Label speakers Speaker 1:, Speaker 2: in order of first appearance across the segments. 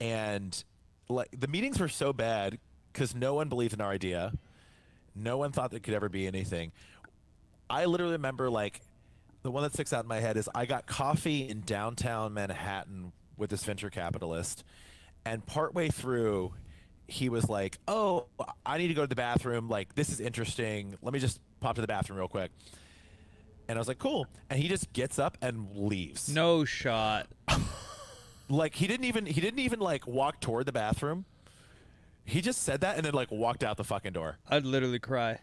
Speaker 1: And like the meetings were so bad because no one believed in our idea. No one thought there could ever be anything. I literally remember like the one that sticks out in my head is I got coffee in downtown Manhattan with this venture capitalist, and partway through, he was like, "Oh, I need to go to the bathroom. Like, this is interesting. Let me just pop to the bathroom real quick." And I was like, "Cool." And he just gets up and leaves.
Speaker 2: No shot.
Speaker 1: Like he didn't even like walk toward the bathroom. He just said that and then like walked out the fucking door.
Speaker 2: I'd literally cry.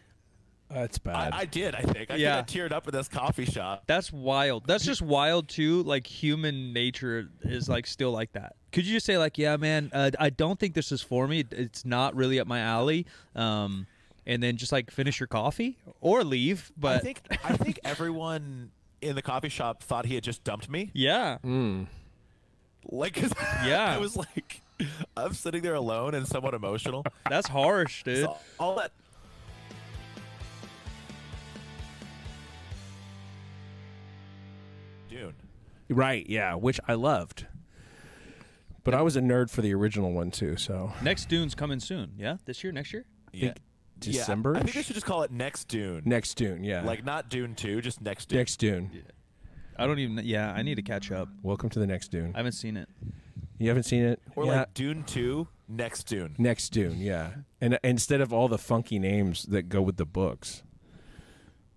Speaker 3: That's bad.
Speaker 1: I did. I think. I teared up in this coffee shop.
Speaker 2: That's wild. That's just wild too. Like human nature is like still like that. Could you just say like, yeah, man, I don't think this is for me. It's not really up my alley. And then just like finish your coffee or leave. But
Speaker 1: I think everyone in the coffee shop thought he had just dumped me.
Speaker 2: Yeah.
Speaker 1: Like, 'cause
Speaker 2: yeah,
Speaker 1: I was like, I'm sitting there alone and somewhat emotional.
Speaker 2: That's harsh, dude.
Speaker 1: So all that. Dune.
Speaker 3: Right, yeah, which I loved. But I was a nerd for the original one too, so.
Speaker 2: Next Dune's coming soon, yeah? This year, next year?
Speaker 1: Yeah.
Speaker 3: December?
Speaker 1: Yeah, I think they should just call it Next Dune.
Speaker 3: Next Dune, yeah.
Speaker 1: Like not Dune 2, just Next Dune.
Speaker 3: Next Dune.
Speaker 2: Yeah. I don't even, yeah, I need to catch up.
Speaker 3: Welcome to the Next Dune.
Speaker 2: I haven't seen it.
Speaker 3: You haven't seen it?
Speaker 1: Or like Dune 2, Next Dune.
Speaker 3: Next Dune, yeah. And instead of all the funky names that go with the books.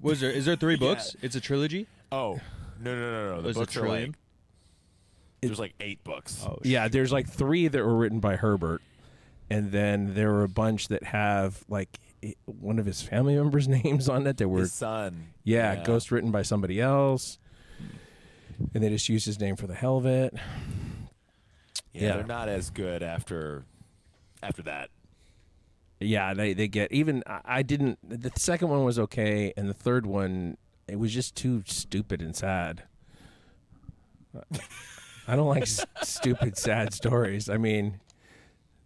Speaker 2: Is there 3 books? It's a trilogy?
Speaker 1: Oh, no. The books are like, there's like 8 books.
Speaker 2: Oh,
Speaker 3: yeah, there's like 3 that were written by Herbert. And then there were a bunch that have like one of his family members' names on it. That were
Speaker 1: his son.
Speaker 3: Yeah, ghost written by somebody else. And they just used his name for the hell of it.
Speaker 1: Yeah, they're not as good after that.
Speaker 3: Yeah, they get even. I didn't. The second one was okay, and the third one, it was just too stupid and sad. I don't like stupid, sad stories. I mean,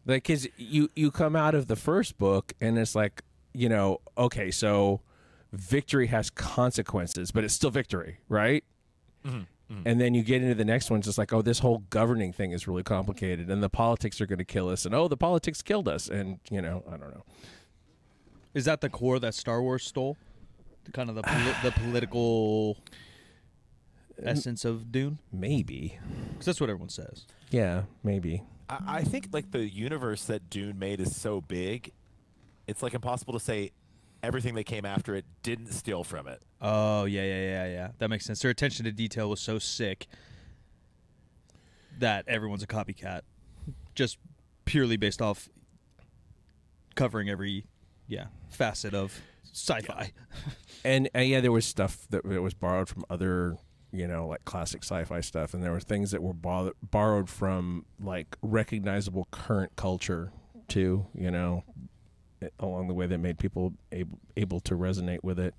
Speaker 3: like, cause you come out of the first book, and it's like, you know, okay, so victory has consequences, but it's still victory, right? Mm-hmm. And then you get into the next one, it's just like, oh, this whole governing thing is really complicated, and the politics are going to kill us, and oh, the politics killed us, and you know, I don't know.
Speaker 2: Is that the core that Star Wars stole? Kind of the political essence of Dune?
Speaker 3: Maybe.
Speaker 2: Because that's what everyone says.
Speaker 3: Yeah, maybe.
Speaker 1: I think like the universe that Dune made is so big, it's like impossible to say everything that came after it didn't steal from it.
Speaker 2: Oh, yeah. That makes sense. Their attention to detail was so sick that everyone's a copycat. Just purely based off covering every, facet of sci-fi.
Speaker 3: And yeah, there was stuff that was borrowed from other, you know, like classic sci-fi stuff, and there were things that were borrowed from like recognizable current culture too, you know, along the way that made people able to resonate with it.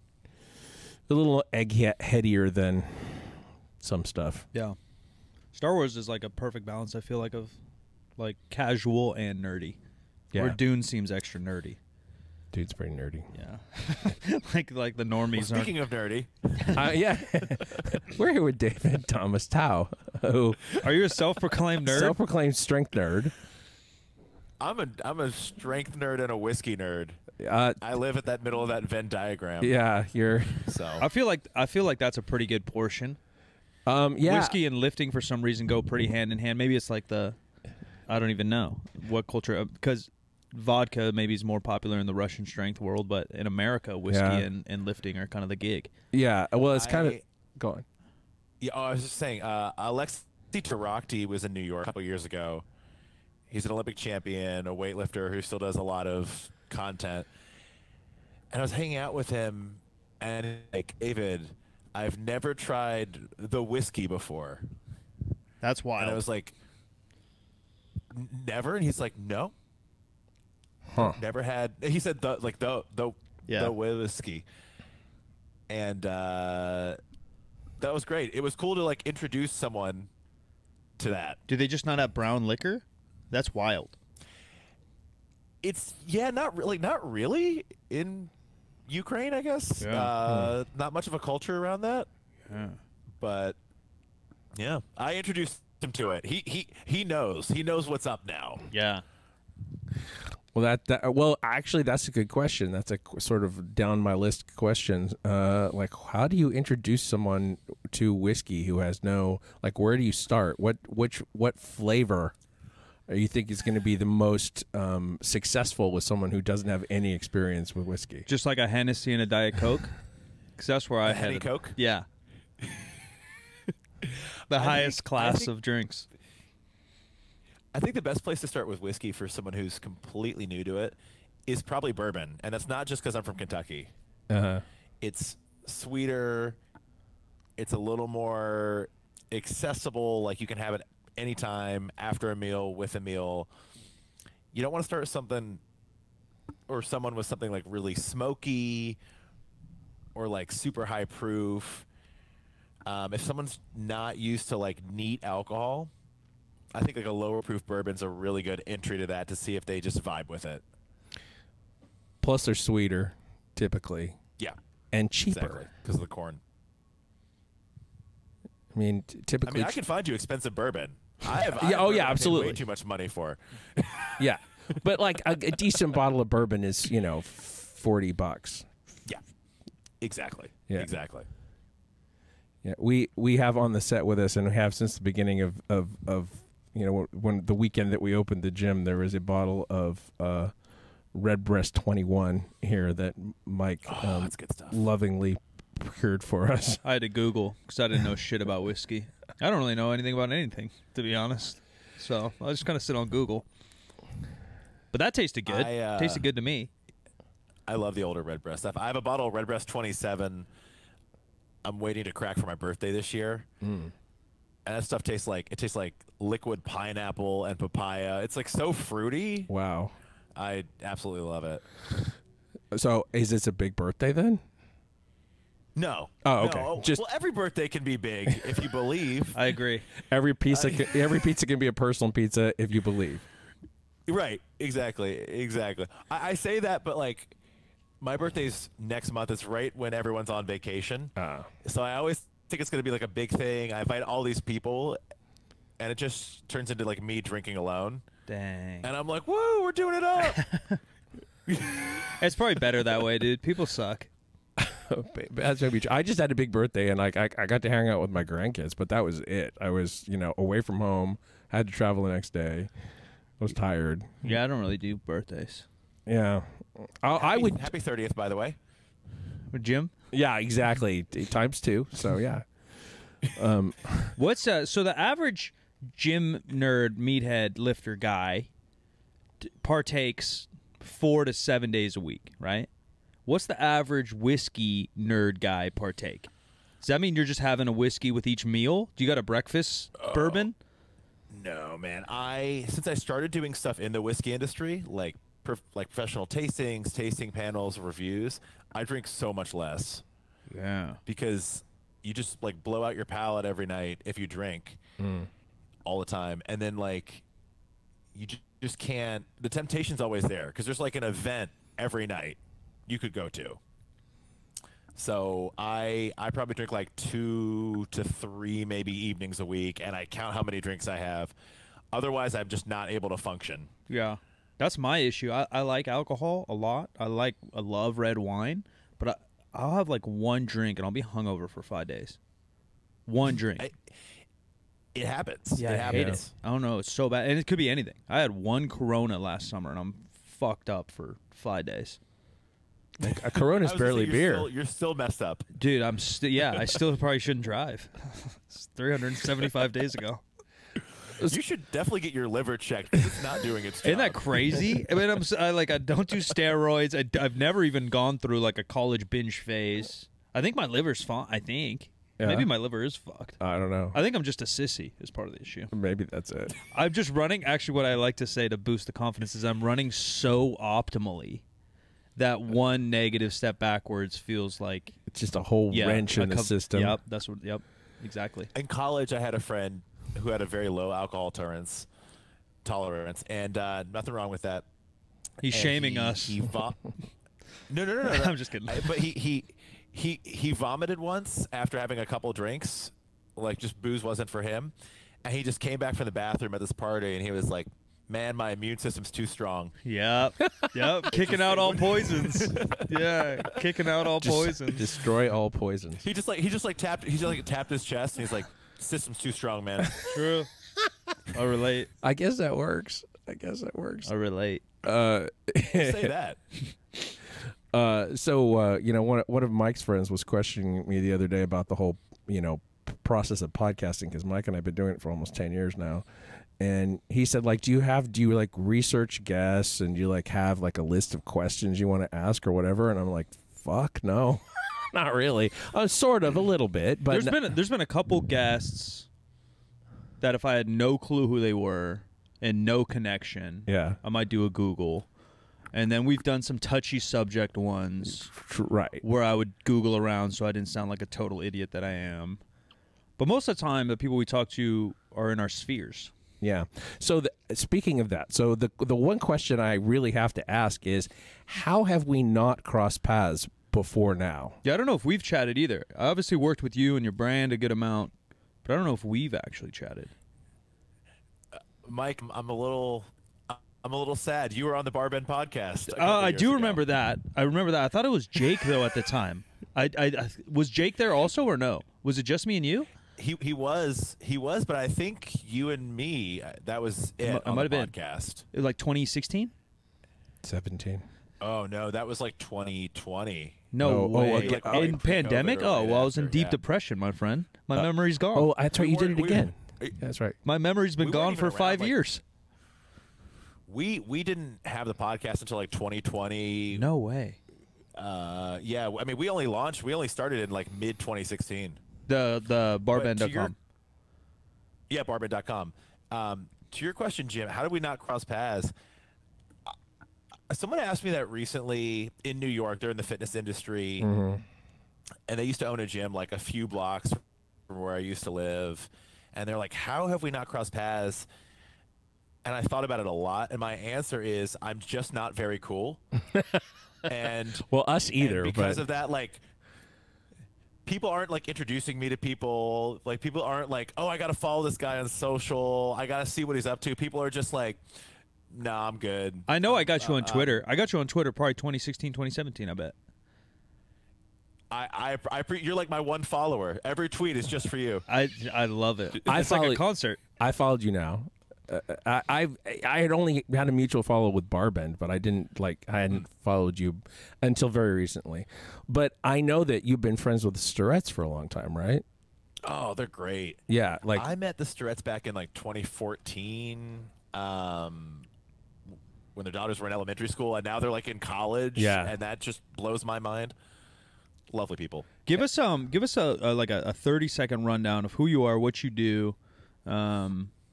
Speaker 3: A little eggheadier than some stuff.
Speaker 2: Yeah. Star Wars is like a perfect balance, I feel like, of like casual and nerdy.
Speaker 3: Yeah.
Speaker 2: Where Dune seems extra nerdy.
Speaker 3: Dude's pretty nerdy.
Speaker 2: Yeah. like the normies.
Speaker 1: Well, speaking of nerdy.
Speaker 3: Yeah. We're here with David Thomas Tao. Who
Speaker 2: Are you a self-proclaimed nerd?
Speaker 3: Self-proclaimed strength nerd.
Speaker 1: I'm a strength nerd and a whiskey nerd. I live at that middle of that Venn diagram.
Speaker 3: Yeah, you're.
Speaker 1: So
Speaker 2: I feel like that's a pretty good portion.
Speaker 3: Yeah.
Speaker 2: Whiskey and lifting for some reason go pretty hand in hand. Maybe it's like I don't even know what culture, because vodka maybe is more popular in the Russian strength world, but in America, whiskey and lifting are kind of the gig.
Speaker 3: Yeah, well, it's kind of. Go on.
Speaker 1: Yeah, I was just saying, Alexei Tarakti was in New York a couple years ago. He's an Olympic champion, a weightlifter who still does a lot of content. And I was hanging out with him, and like, David, I've never tried the whiskey before.
Speaker 2: That's wild.
Speaker 1: And I was like, never? And he's like, no.
Speaker 3: Huh.
Speaker 1: Never had. He said the whiskey. And that was great. It was cool to like introduce someone to that.
Speaker 2: Do they just not have brown liquor? That's wild.
Speaker 1: It's not really in Ukraine, I guess.
Speaker 2: Yeah.
Speaker 1: Not much of a culture around that.
Speaker 2: Yeah.
Speaker 1: But yeah, I introduced him to it. He knows. He knows what's up now.
Speaker 2: Yeah.
Speaker 3: Well, well, actually, that's a good question. That's a sort of down my list question. Like, how do you introduce someone to whiskey who has no, like, where do you start? What flavor you think is going to be the most successful with someone who doesn't have any experience with whiskey?
Speaker 2: Just like a Hennessy and a Diet Coke, because that's where I had
Speaker 1: Henny Coke.
Speaker 2: Yeah. The highest class of drinks.
Speaker 1: I think the best place to start with whiskey for someone who's completely new to it is probably bourbon, and that's not just because I'm from Kentucky. It's sweeter. It's a little more accessible. Like you can have it anytime, after a meal, with a meal. You don't want to start with something or someone with something like really smoky or like super high proof. If someone's not used to like neat alcohol, I think like a lower proof bourbon's a really good entry to that to see if they just vibe with it.
Speaker 3: Plus, they're sweeter, typically.
Speaker 1: Yeah.
Speaker 3: And cheaper.
Speaker 1: Exactly, because of the corn.
Speaker 3: I mean, typically.
Speaker 1: I can find you expensive bourbon. I have
Speaker 3: yeah,
Speaker 1: bourbon I pay
Speaker 3: absolutely.
Speaker 1: way too much money for.
Speaker 3: Yeah. But like a decent bottle of bourbon is, $40.
Speaker 1: Yeah. Exactly.
Speaker 3: Yeah.
Speaker 1: Exactly.
Speaker 3: Yeah. We have on the set with us, and we have since the beginning of when the weekend that we opened the gym, there was a bottle of Redbreast 21 here that Mike
Speaker 1: that's good stuff.
Speaker 3: lovingly procured for us.
Speaker 2: I had to Google because I didn't know shit about whiskey. I don't really know anything about anything, to be honest. So I just kind of sit on Google. But that tasted good. Tasted good to me.
Speaker 1: I love the older Redbreast stuff. I have a bottle of Redbreast 27 I'm waiting to crack for my birthday this year. And that stuff tastes like liquid pineapple and papaya. It's like so fruity.
Speaker 3: Wow.
Speaker 1: I absolutely love it.
Speaker 3: So is this a big birthday then?
Speaker 1: No.
Speaker 3: Oh, okay.
Speaker 1: No.
Speaker 3: Just
Speaker 1: well, every birthday can be big if you believe.
Speaker 2: I agree.
Speaker 3: every pizza can be a personal pizza if you believe.
Speaker 1: Right. Exactly. I say that, but like my birthday's next month. It's right when everyone's on vacation. So I always think it's going to be like a big thing. I invite all these people, and it just turns into like me drinking alone.
Speaker 2: Dang.
Speaker 1: And I'm like, woo, we're doing it up.
Speaker 2: It's probably better that way, dude. People suck.
Speaker 3: That's maybe true. I just had a big birthday, and like I got to hang out with my grandkids, but that was it. I was away from home, had to travel the next day. I was tired.
Speaker 2: Yeah, I don't really do birthdays.
Speaker 3: Yeah, I would.
Speaker 1: Happy 30th, by the way.
Speaker 2: With Jim?
Speaker 3: Yeah, exactly. Times 2. So yeah.
Speaker 2: What's so the average gym nerd, meathead, lifter guy partakes 4 to 7 days a week, right? What's the average whiskey nerd guy partake? Does that mean you're just having a whiskey with each meal? Do you got a breakfast bourbon?
Speaker 1: No, man. Since I started doing stuff in the whiskey industry, like professional tastings, tasting panels, reviews, I drink so much less.
Speaker 2: Yeah.
Speaker 1: Because you just like blow out your palate every night if you drink all the time, and then like you just can't. The temptation's always there because there's like an event every night you could go to. So I probably drink like 2 to 3 maybe evenings a week, and I count how many drinks I have. Otherwise, I'm just not able to function.
Speaker 2: Yeah. That's my issue. I like alcohol a lot. I love red wine, but I'll have like one drink and I'll be hungover for 5 days. One drink.
Speaker 1: It happens.
Speaker 2: Yeah,
Speaker 1: it
Speaker 2: I hate it.
Speaker 1: happens.
Speaker 2: I don't know. It's so bad. And it could be anything. I had one Corona last summer and I'm fucked up for 5 days.
Speaker 3: A Corona's barely beer.
Speaker 1: You're still messed up.
Speaker 2: Dude, I still probably shouldn't drive. It's 375 days ago.
Speaker 1: You should definitely get your liver checked because it's not doing its job.
Speaker 2: Isn't that crazy? I mean, I don't do steroids. I've never even gone through like a college binge phase. I think my liver's fine. I think.
Speaker 3: Yeah.
Speaker 2: Maybe my liver is fucked.
Speaker 3: I don't know.
Speaker 2: I think I'm just a sissy is part of the issue.
Speaker 3: Maybe that's it.
Speaker 2: I'm just running. Actually, what I like to say to boost the confidence is I'm running so optimally that one negative step backwards feels like
Speaker 3: It's just a whole wrench in the system.
Speaker 2: Yep, exactly.
Speaker 1: In college, I had a friend who had a very low alcohol tolerance, and nothing wrong with that.
Speaker 2: He's shaming us.
Speaker 1: No.
Speaker 2: I'm just kidding.
Speaker 1: But he vomited once after having a couple drinks, like just booze wasn't for him, and he just came back from the bathroom at this party, and he was like, "Man, my immune system's too strong."
Speaker 2: Yep. Kicking out all poisons. Yeah, kicking out all poisons.
Speaker 3: Destroy all poisons.
Speaker 1: He just tapped his chest, and he's like, "System's too strong, man."
Speaker 2: True. I relate.
Speaker 3: I guess that works.
Speaker 2: I relate.
Speaker 1: Say that.
Speaker 3: So one of Mike's friends was questioning me the other day about the whole process of podcasting, because Mike and I have been doing it for almost 10 years now. And he said, like, do you like research guests, and do you like have like a list of questions you want to ask or whatever? And I'm like, fuck no. Not really. Sort of, a little bit, but
Speaker 2: there's been a couple guests that if I had no clue who they were and no connection, I might do a Google. And then we've done some touchy subject ones,
Speaker 3: right,
Speaker 2: where I would Google around so I didn't sound like a total idiot that I am. But most of the time, the people we talk to are in our spheres.
Speaker 3: Yeah. So speaking of that, so the one question I really have to ask is, how have we not crossed paths before now?
Speaker 2: Yeah, I don't know if we've chatted either. I obviously worked with you and your brand a good amount, but I don't know if we've actually chatted.
Speaker 1: Mike, I'm a little sad. You were on the Barbend podcast.
Speaker 2: I do remember that. I remember that. I thought it was Jake though at the time. I was Jake there also, or no? Was it just me and you?
Speaker 1: He was, but I think you and me, that was it on the podcast.
Speaker 2: It was like 2016?
Speaker 3: 17.
Speaker 1: Oh, no, that was like 2020.
Speaker 2: No way.
Speaker 1: Like
Speaker 2: in pandemic?
Speaker 1: Right
Speaker 2: I was in
Speaker 1: after,
Speaker 2: deep depression, my friend. My memory's gone.
Speaker 3: Oh, that's right. You did it again. That's right.
Speaker 2: My memory's been gone for 5 years.
Speaker 1: We didn't have the podcast until like 2020.
Speaker 2: No way.
Speaker 1: Yeah, I mean, we only started in like mid 2016.
Speaker 2: The barbend.com.
Speaker 1: Yeah, barbend.com. To your question, Jim, how did we not cross paths? Someone asked me that recently in New York. They're in the fitness industry, and they used to own a gym like a few blocks from where I used to live. And they're like, how have we not crossed paths? And I thought about it a lot, and my answer is, I'm just not very cool. And
Speaker 3: well, us either.
Speaker 1: And because of that, like, people aren't like introducing me to people. Like, people aren't like, oh, I got to follow this guy on social. I got to see what he's up to. People are just like, nah, I'm good.
Speaker 2: I know I got you on Twitter. I got you on Twitter probably 2016, 2017, I bet.
Speaker 1: You're like my one follower. Every tweet is just for you.
Speaker 2: I love it.
Speaker 3: It's
Speaker 2: like a concert.
Speaker 3: I followed you now. I had only had a mutual follow with Barbend, but I hadn't followed you until very recently. But I know that you've been friends with the Sturetts for a long time, right?
Speaker 1: Oh, they're great.
Speaker 3: Yeah, like
Speaker 1: I met the Sturetts back in like 2014, when their daughters were in elementary school, and now they're like in college.
Speaker 3: Yeah,
Speaker 1: and that just blows my mind. Lovely people.
Speaker 2: Give us a 30-second rundown of who you are, what you do.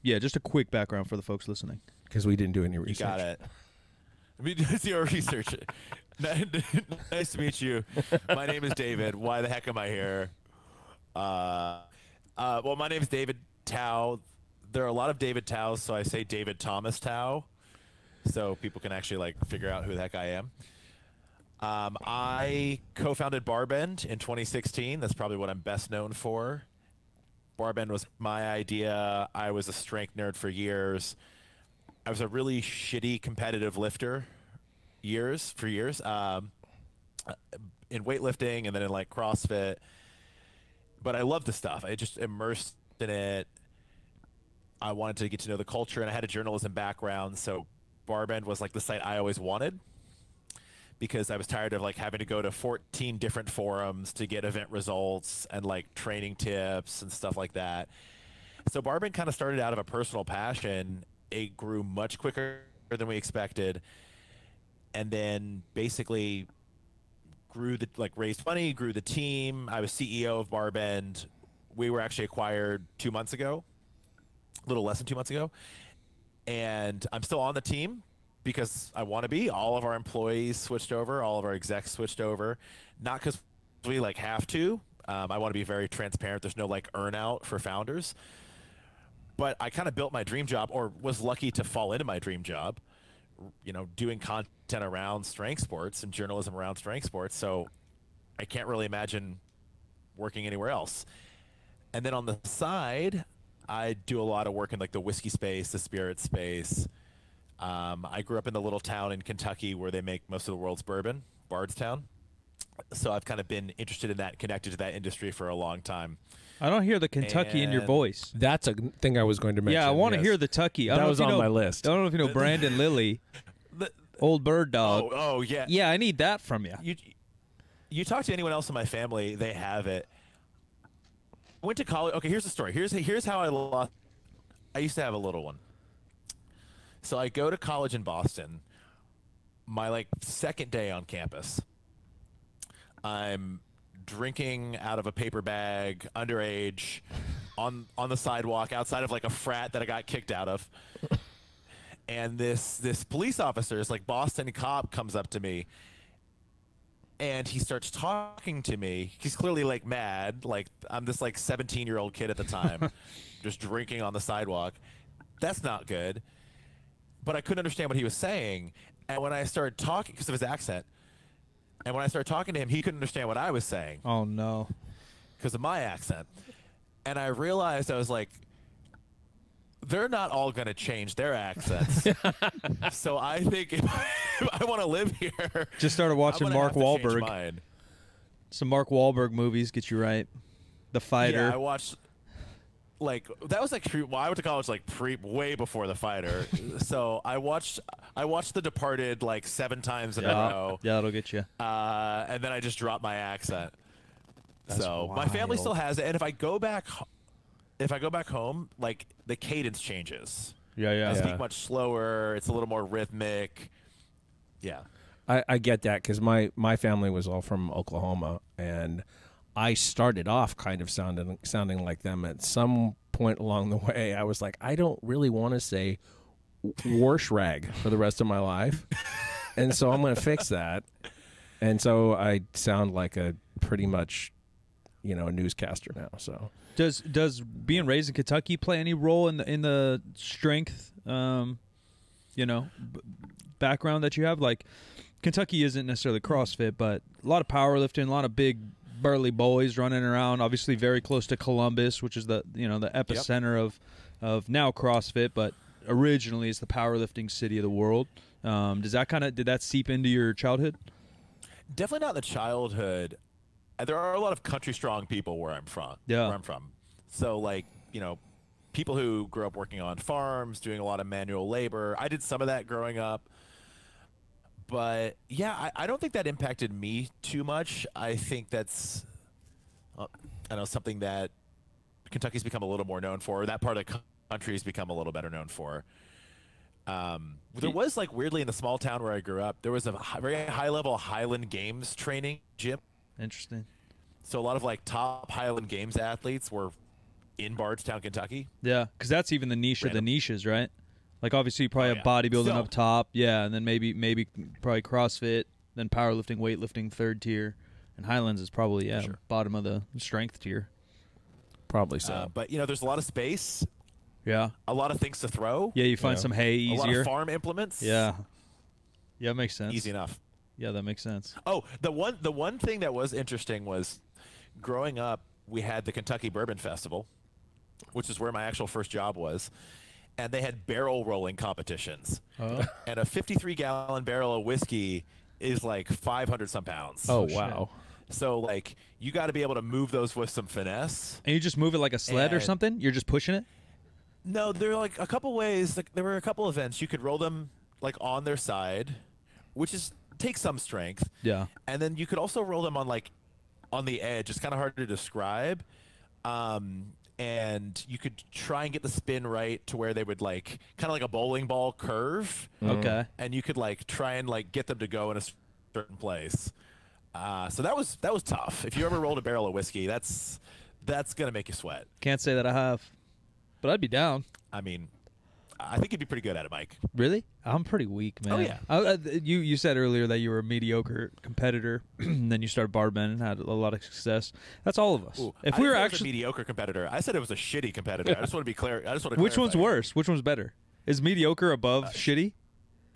Speaker 2: Yeah, just a quick background for the folks listening.
Speaker 3: Because we didn't do any research.
Speaker 1: You got it. We did zero research. Nice to meet you. My name is David. Why the heck am I here? Well, my name is David Tao. There are a lot of David Taos, so I say David Thomas Tao, so people can actually like figure out who the heck I am. I co-founded Barbend in 2016. That's probably what I'm best known for. Barbend was my idea. I was a strength nerd for years. I was a really shitty competitive lifter for years, in weightlifting and then in like CrossFit. But I loved the stuff. I just immersed in it. I wanted to get to know the culture, and I had a journalism background, so Barbend was like the site I always wanted, because I was tired of like having to go to 14 different forums to get event results and like training tips and stuff like that. So Barbend kind of started out of a personal passion. It grew much quicker than we expected, and then basically raised money, grew the team. I was CEO of Barbend. We were actually acquired 2 months ago, a little less than 2 months ago, and I'm still on the team because I want to be. All of our employees switched over, all of our execs switched over, not because we like have to. I want to be very transparent. There's no like earn out for founders, but I kind of built my dream job, or was lucky to fall into my dream job, doing content around strength sports and journalism around strength sports. So I can't really imagine working anywhere else. And then on the side, I do a lot of work in like the whiskey space, the spirit space. I grew up in the little town in Kentucky where they make most of the world's bourbon, Bardstown. So I've kind of been interested in that, connected to that industry for a long time.
Speaker 2: I don't hear the Kentucky in your voice.
Speaker 3: That's a thing I was going to mention.
Speaker 2: Yeah, I want to hear the Tucky.
Speaker 3: That was on my list.
Speaker 2: I don't know if you know Brandon Lilly, old bird dog.
Speaker 1: Oh, yeah.
Speaker 2: Yeah, I need that from you.
Speaker 1: You talk to anyone else in my family, they have it. I went to college. Okay, here's the story. Here's how I lost. I used to have a little one. So I go to college in Boston. My like second day on campus. I'm drinking out of a paper bag, underage, on the sidewalk outside of like a frat that I got kicked out of. And this police officer, this like Boston cop, comes up to me, and he starts talking to me. He's clearly like mad. Like I'm this like 17-year-old kid at the time, just drinking on the sidewalk. That's not good. But I couldn't understand what he was saying. And when I started talking, because of his accent, and when I started talking to him, he couldn't understand what I was saying.
Speaker 2: Oh, no.
Speaker 1: Because of my accent. And I realized, I was like, they're not all going to change their accents. So I think if I want to live here,
Speaker 2: just started watching Mark Wahlberg.
Speaker 1: Mine.
Speaker 2: Some Mark Wahlberg movies get you right. The Fighter.
Speaker 1: Yeah, I watched. Like that was like well, I went to college like way before The Fighter. So I watched The Departed like 7 times in a row.
Speaker 2: Yeah, that'll get you.
Speaker 1: And then I just dropped my accent.
Speaker 3: That's
Speaker 1: so
Speaker 3: wild.
Speaker 1: my family still has it, and if I go back home, like the cadence changes.
Speaker 2: Yeah.
Speaker 1: I speak much slower. It's a little more rhythmic. Yeah.
Speaker 3: I get that because my family was all from Oklahoma, and I started off kind of sounding like them. At some point along the way, I was like, I don't really want to say "warshrag" for the rest of my life, and so I'm going to fix that. And so I sound like a pretty much, a newscaster now. So
Speaker 2: does being raised in Kentucky play any role in the strength, background that you have? Like Kentucky isn't necessarily CrossFit, but a lot of powerlifting, a lot of big burly boys running around, obviously very close to Columbus, which is the epicenter of now CrossFit, but originally it's the powerlifting city of the world. Did that seep into your childhood?
Speaker 1: Definitely not the childhood. There are a lot of country strong people where I'm from.
Speaker 2: Yeah.
Speaker 1: Where I'm from. So like, people who grew up working on farms, doing a lot of manual labor. I did some of that growing up. But yeah, I don't think that impacted me too much. I think that's, something that Kentucky's become a little more known for. That part of the country has become a little better known for. There was like weirdly in the small town where I grew up, there was a very high level Highland Games training gym.
Speaker 2: Interesting.
Speaker 1: So a lot of like top Highland Games athletes were in Bardstown, Kentucky.
Speaker 2: Yeah, because that's even the niche of the niches, right? Like obviously you probably have bodybuilding
Speaker 1: Still.
Speaker 2: up top, yeah, and then maybe probably CrossFit, then powerlifting, weightlifting, third tier, and Highlands is probably
Speaker 1: Sure.
Speaker 2: bottom of the strength tier.
Speaker 3: probably so.
Speaker 1: But there's a lot of space,
Speaker 2: Yeah.
Speaker 1: a lot of things to throw.
Speaker 2: Yeah, you find some hay easier.
Speaker 1: A lot of farm implements.
Speaker 2: Yeah. Yeah, it makes sense.
Speaker 1: Easy enough.
Speaker 2: Yeah, that makes sense.
Speaker 1: Oh, the one thing that was interesting was growing up, we had the Kentucky Bourbon Festival, which is where my actual first job was. And they had barrel rolling competitions.
Speaker 2: Oh.
Speaker 1: And a 53-gallon barrel of whiskey is like 500 some pounds.
Speaker 3: Oh, wow.
Speaker 1: So like you got to be able to move those with some finesse.
Speaker 2: And you just move it like a sled or something? You're just pushing it?
Speaker 1: No, there are like a couple ways. Like there were a couple events you could roll them like on their side, which takes some strength.
Speaker 2: Yeah.
Speaker 1: And then you could also roll them on the edge. It's kind of hard to describe. And you could try and get the spin right to where they would like kind of like a bowling ball curve.
Speaker 2: Okay.
Speaker 1: And you could like try and like get them to go in a certain place. So that was tough. If you ever rolled a barrel of whiskey, that's gonna make you sweat.
Speaker 2: Can't say that I have, but I'd be down.
Speaker 1: I mean, I think you'd be pretty good at it, Mike.
Speaker 2: Really? I'm pretty weak, man.
Speaker 1: Oh, yeah.
Speaker 2: You said earlier that you were a mediocre competitor, and then you started bartending, had a lot of success. That's all of us.
Speaker 1: Ooh,
Speaker 2: If
Speaker 1: I
Speaker 2: we were
Speaker 1: didn't say it was
Speaker 2: actually
Speaker 1: a mediocre competitor, I said it was a shitty competitor. I just want to be clear.
Speaker 2: Which one's worse? Which one's better? Is mediocre above shitty?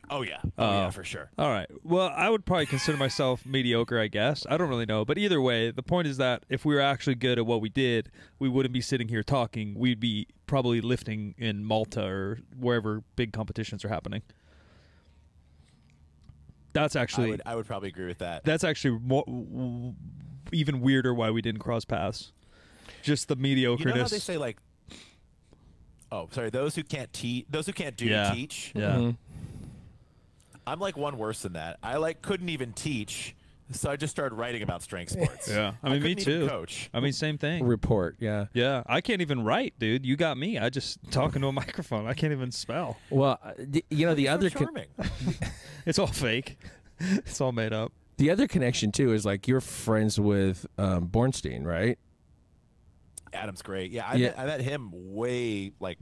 Speaker 1: Oh yeah. Oh yeah, for sure.
Speaker 2: All right. Well, I would probably consider myself mediocre, I guess. I don't really know. But either way, the point is that if we were actually good at what we did, we wouldn't be sitting here talking. We'd be probably lifting in Malta or wherever big competitions are happening. That's actually...
Speaker 1: I would probably agree with that.
Speaker 2: That's actually even weirder why we didn't cross paths. Just the mediocreness.
Speaker 1: You know how they say, like... Oh, sorry. Those who can't do teach.
Speaker 2: Yeah.
Speaker 3: Mm-hmm.
Speaker 1: I'm like one worse than that. I like couldn't even teach, so I just started writing about strength sports.
Speaker 2: Yeah, I mean, me
Speaker 1: couldn't even
Speaker 2: too.
Speaker 1: Coach.
Speaker 2: I mean, same thing.
Speaker 3: Report, yeah.
Speaker 2: Yeah, I can't even write, dude. You got me. I just talking to a microphone. I can't even spell.
Speaker 3: Well, you know, the
Speaker 1: So
Speaker 3: other
Speaker 1: charming.
Speaker 2: It's all fake. It's all made up.
Speaker 3: the other connection too is like you're friends with Bornstein, right?
Speaker 1: Adam's great. Yeah,
Speaker 3: Yeah.
Speaker 1: I met him way like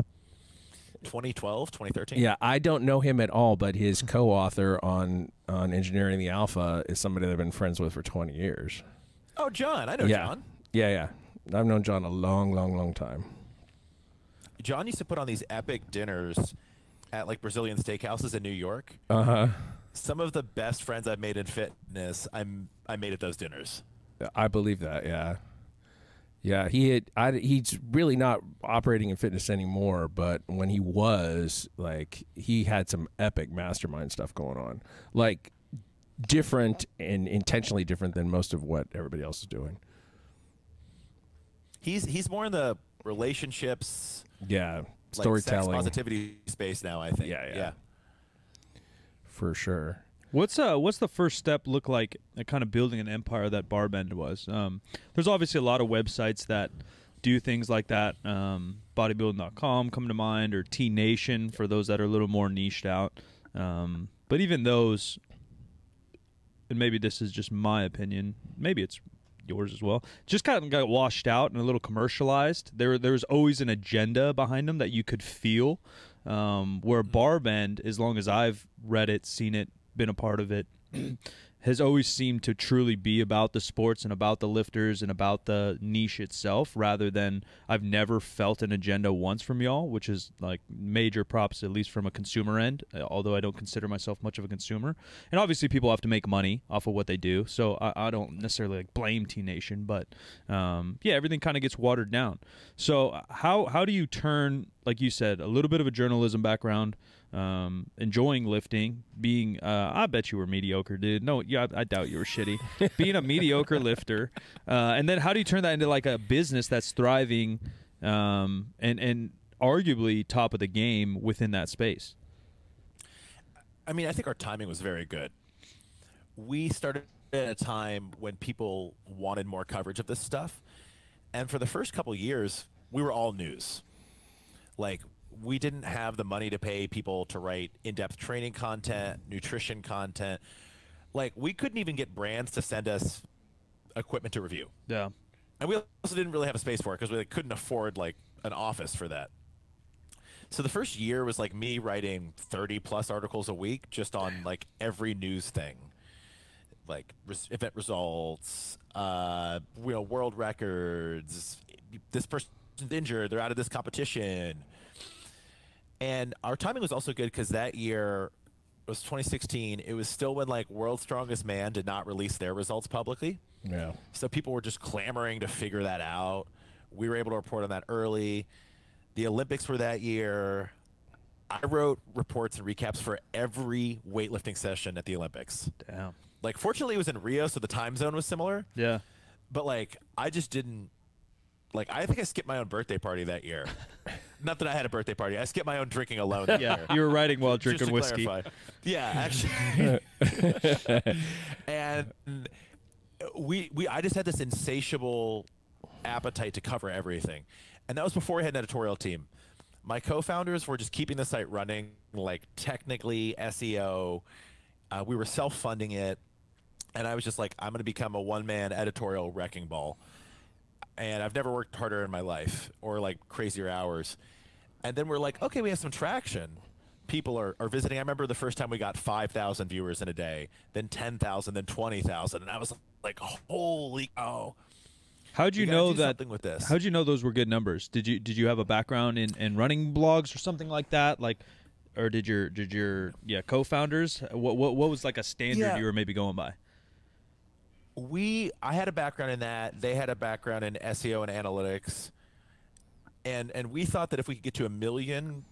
Speaker 1: 2012, 2013.
Speaker 3: Yeah, I don't know him at all, but his co-author on Engineering the Alpha is somebody that I've been friends with for 20 years.
Speaker 1: Oh, John. I know
Speaker 3: Yeah.
Speaker 1: John.
Speaker 3: Yeah. I've known John a long time.
Speaker 1: John used to put on these epic dinners at like Brazilian steakhouses in New York.
Speaker 3: Uh-huh.
Speaker 1: Some of the best friends I've made in fitness, I made at those dinners.
Speaker 3: I believe that, yeah. Yeah, he's really not operating in fitness anymore, but when he was, like, he had some epic mastermind stuff going on. Like, different and intentionally different than most of what everybody else is doing.
Speaker 1: He's more in the relationships,
Speaker 3: Yeah,
Speaker 1: like
Speaker 3: storytelling.
Speaker 1: sex positivity space now, I think.
Speaker 3: Yeah. For sure.
Speaker 2: What's the first step look like at kind of building an empire that Barbend was? There's obviously a lot of websites that do things like that. Bodybuilding.com come to mind, or T Nation for those that are a little more niched out. But even those, and maybe this is just my opinion, maybe it's yours as well, just kind of got washed out and a little commercialized. There was always an agenda behind them that you could feel. Where Barbend, as long as I've read it, seen it, been a part of it, has always seemed to truly be about the sports and about the lifters and about the niche itself, rather than, I've never felt an agenda once from y'all, which is like major props, at least from a consumer end, although I don't consider myself much of a consumer. And obviously people have to make money off of what they do, so I don't necessarily like blame T Nation, but yeah, everything kind of gets watered down. So how do you turn, like you said, a little bit of a journalism background, enjoying lifting, being I bet you were mediocre, dude. No, yeah, I doubt you were shitty. Being a mediocre lifter, and then how do you turn that into like a business that's thriving, and arguably top of the game within that space?
Speaker 1: I mean, I think our timing was very good. We started at a time when people wanted more coverage of this stuff, and for the first couple years, we were all news. Like, we didn't have the money to pay people to write in-depth training content, nutrition content. Like, we couldn't even get brands to send us equipment to review.
Speaker 2: Yeah.
Speaker 1: And we also didn't really have a space for it because we couldn't afford like an office for that. So the first year was like me writing 30+ articles a week just on like every news thing, like event results, world records. This person's injured; they're out of this competition. And our timing was also good because that year, it was 2016. It was still when like World's Strongest Man did not release their results publicly.
Speaker 3: Yeah.
Speaker 1: So people were just clamoring to figure that out. We were able to report on that early. The Olympics were that year. I wrote reports and recaps for every weightlifting session at the Olympics.
Speaker 2: Damn.
Speaker 1: Like, fortunately, it was in Rio, so the time zone was similar.
Speaker 2: Yeah.
Speaker 1: But, like, I just didn't... Like, I think I skipped my own birthday party that year. Not that I had a birthday party. I skipped my own drinking alone that year.
Speaker 2: You were writing while
Speaker 1: Just
Speaker 2: drinking
Speaker 1: to
Speaker 2: whiskey.
Speaker 1: clarify. Yeah, actually. And I just had this insatiable appetite to cover everything. And that was before we had an editorial team. My co-founders were just keeping the site running, like technically SEO. We were self-funding it. And I was just like, I'm going to become a one-man editorial wrecking ball. And I've never worked harder in my life, or like crazier hours. And then we're like, okay, we have some traction. People are visiting. I remember the first time we got 5,000 viewers in a day, then 10,000, then 20,000. And I was like, holy cow.
Speaker 2: How'd you
Speaker 1: gotta
Speaker 2: know
Speaker 1: do
Speaker 2: that?
Speaker 1: something with this.
Speaker 2: How'd you know those were good numbers? Did you have a background in running blogs or something like that? Like, or did your co-founders? What was like a standard you were maybe going by?
Speaker 1: I had a background in that. They had a background in SEO and analytics, and we thought that if we could get to 1 million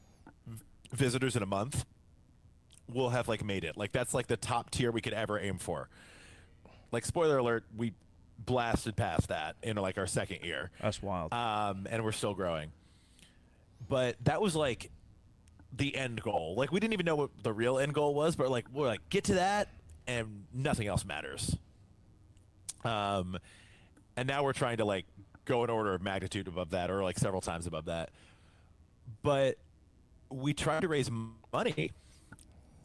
Speaker 1: visitors in a month, we'll have like made it. Like that's like the top tier we could ever aim for. Like spoiler alert, we blasted past that in like our second year.
Speaker 2: That's wild.
Speaker 1: And we're still growing. But that was like the end goal. Like we didn't even know what the real end goal was, but we're like get to that and nothing else matters. And now we're trying to like go an order of magnitude above that, or like several times above that. But we tried to raise money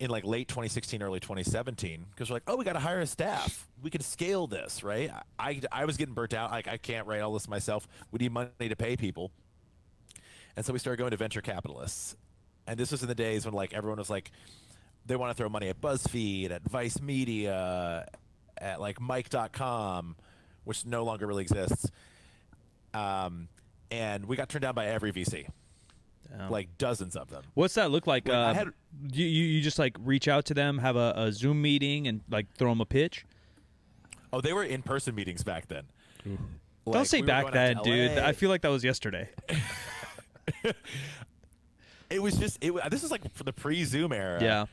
Speaker 1: in like late 2016, early 2017, because we're like, oh, we got to hire a staff. We can scale this, right? I was getting burnt out. Like I can't write all this myself. We need money to pay people. And so we started going to venture capitalists. And this was in the days when like everyone was like, they want to throw money at BuzzFeed, at Vice Media, at like Mike.com, which no longer really exists. And we got turned down by every VC.
Speaker 2: Damn.
Speaker 1: Like dozens of them.
Speaker 2: What's that look like?
Speaker 1: I
Speaker 2: You just like reach out to them, have a Zoom meeting, and like throw them a pitch?
Speaker 1: Oh, they were in-person meetings back then.
Speaker 2: Like, don't say back then, dude. I feel like that was yesterday.
Speaker 1: It was just this is like for the pre-Zoom era.
Speaker 2: Yeah.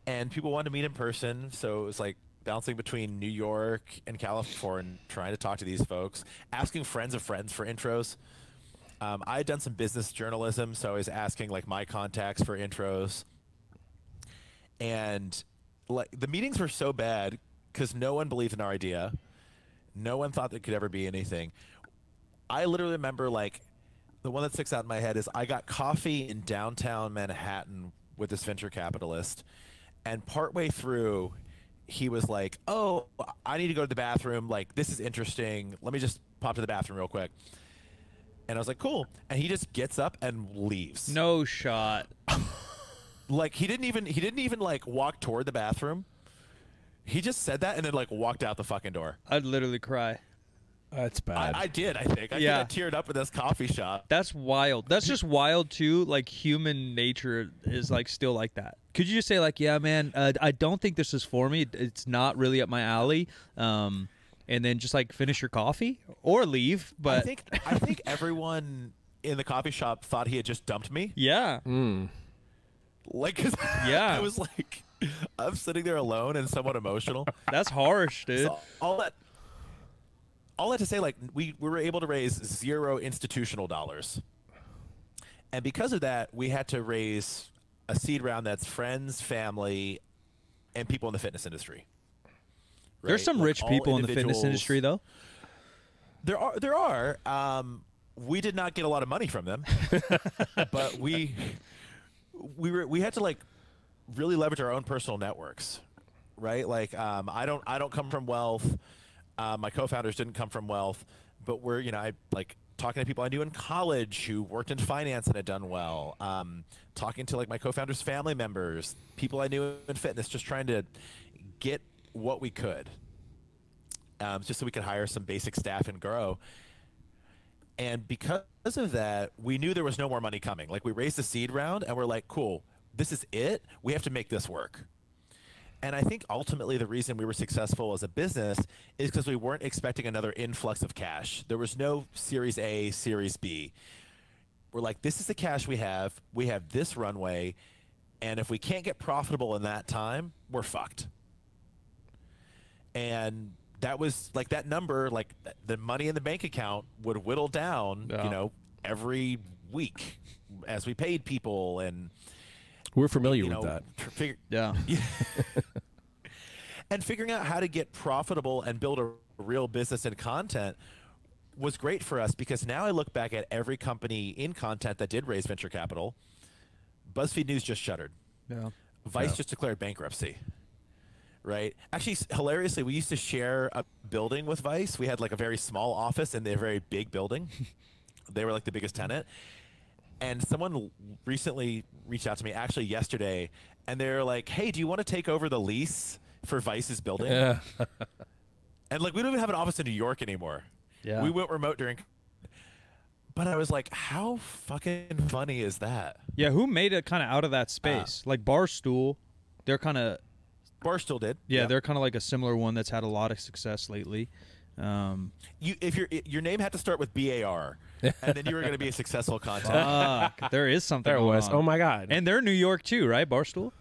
Speaker 1: And people wanted to meet in person, so it was like bouncing between New York and California, trying to talk to these folks, asking friends of friends for intros. I had done some business journalism, so I was asking like my contacts for intros. And like the meetings were so bad because no one believed in our idea. No one thought there could ever be anything. I literally remember like the one that sticks out in my head is I got coffee in downtown Manhattan with this venture capitalist, and partway through he was like, oh, I need to go to the bathroom. Like, this is interesting. Let me just pop to the bathroom real quick. And I was like, cool. And he just gets up and leaves.
Speaker 2: No shot.
Speaker 1: Like he didn't even like walk toward the bathroom. He just said that and then like walked out the fucking door.
Speaker 2: I'd literally cry.
Speaker 3: That's bad.
Speaker 1: I did, I think. I think I teared up in this coffee shop.
Speaker 2: That's wild. That's just wild too. Like human nature is like still like that. Could you just say like, yeah, man, I don't think this is for me. It's not really up my alley. And then just like finish your coffee or leave. But
Speaker 1: I think everyone in the coffee shop thought he had just dumped me.
Speaker 2: Yeah.
Speaker 1: Like, 'cause
Speaker 2: yeah.
Speaker 1: I was like, I'm sitting there alone and somewhat emotional.
Speaker 2: That's harsh, dude.
Speaker 1: So all that to say, like, we were able to raise 0 institutional dollars. And because of that, we had to raise a seed round that's friends, family, and people in the fitness industry. Right?
Speaker 2: There's some
Speaker 1: like
Speaker 2: rich people in the fitness industry, though.
Speaker 1: There are. We did not get a lot of money from them, but we had to like really leverage our own personal networks, right? Like I don't come from wealth. My co-founders didn't come from wealth, but I like talking to people I knew in college who worked in finance and had done well. Talking to like my co-founders' family members, people I knew in fitness, just trying to get what we could, just so we could hire some basic staff and grow. And because of that, we knew there was no more money coming. Like we raised the seed round and we're like, cool, this is it. We have to make this work. And I think ultimately the reason we were successful as a business is because we weren't expecting another influx of cash. There was no Series A, Series B. We're like, this is the cash we have. We have this runway. And if we can't get profitable in that time, we're fucked. And that was like that number, like the money in the bank account would whittle down, every week as we paid people. And
Speaker 3: we're familiar with that.
Speaker 2: Yeah.
Speaker 1: And figuring out how to get profitable and build a real business in content was great for us, because now I look back at every company in content that did raise venture capital. BuzzFeed News just shuttered.
Speaker 2: Yeah.
Speaker 1: Vice just declared bankruptcy. Right? Actually, hilariously, we used to share a building with Vice. We had like a very small office in their very big building. They were like the biggest tenant. And someone recently reached out to me, actually yesterday, and they're like, hey, do you want to take over the lease for Vice's building?
Speaker 3: Yeah.
Speaker 1: And like, we don't even have an office in New York anymore.
Speaker 2: Yeah.
Speaker 1: We went remote But I was like, how fucking funny is that?
Speaker 2: Yeah, who made it kind of out of that space? Like Barstool, they're kind of
Speaker 1: Barstool did.
Speaker 2: yeah,
Speaker 1: Yep.
Speaker 2: they're kind of like a similar one that's had a lot of success lately.
Speaker 1: If your name had to start with BAR, and then you were going to be a successful content.
Speaker 2: Fuck, there is something.
Speaker 3: There
Speaker 2: going
Speaker 3: was.
Speaker 2: on.
Speaker 3: Oh my God.
Speaker 2: And they're New York too, right? Barstool,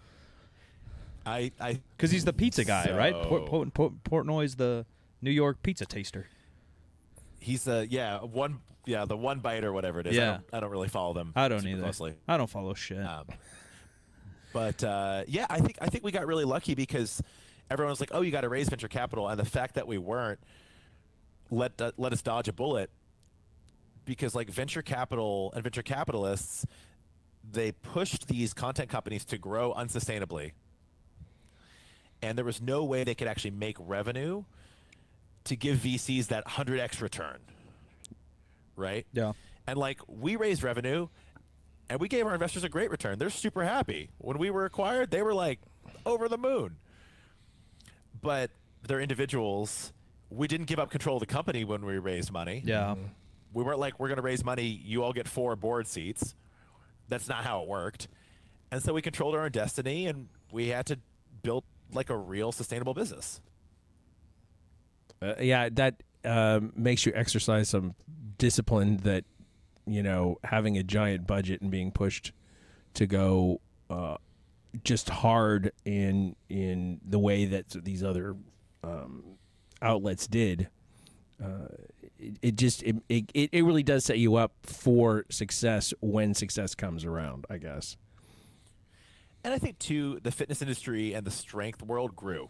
Speaker 1: I
Speaker 2: because he's the pizza guy, right?
Speaker 1: So-
Speaker 2: Portnoy's the New York pizza taster.
Speaker 1: he's the one bite or whatever it is.
Speaker 2: Yeah.
Speaker 1: I don't really follow them.
Speaker 2: I don't
Speaker 1: super
Speaker 2: either.
Speaker 1: closely.
Speaker 2: I don't follow shit.
Speaker 1: But yeah, I think we got really lucky because everyone was like, "Oh, you got to raise venture capital," and the fact that we weren't let us dodge a bullet, because like venture capital and venture capitalists, they pushed these content companies to grow unsustainably, and there was no way they could actually make revenue to give VCs that 100x return, right?
Speaker 2: Yeah.
Speaker 1: And like we raised revenue, and we gave our investors a great return. They're super happy. When we were acquired, they were like over the moon. But they're individuals. We didn't give up control of the company when we raised money.
Speaker 2: Yeah.
Speaker 1: We weren't like, we're going to raise money, you all get 4 board seats. That's not how it worked. And so we controlled our own destiny, and we had to build like a real sustainable business.
Speaker 3: Yeah, that makes you exercise some discipline that, you know, having a giant budget and being pushed to go just hard in the way that these other outlets did. It really does set you up for success when success comes around, I guess.
Speaker 1: And I think, too, the fitness industry and the strength world grew.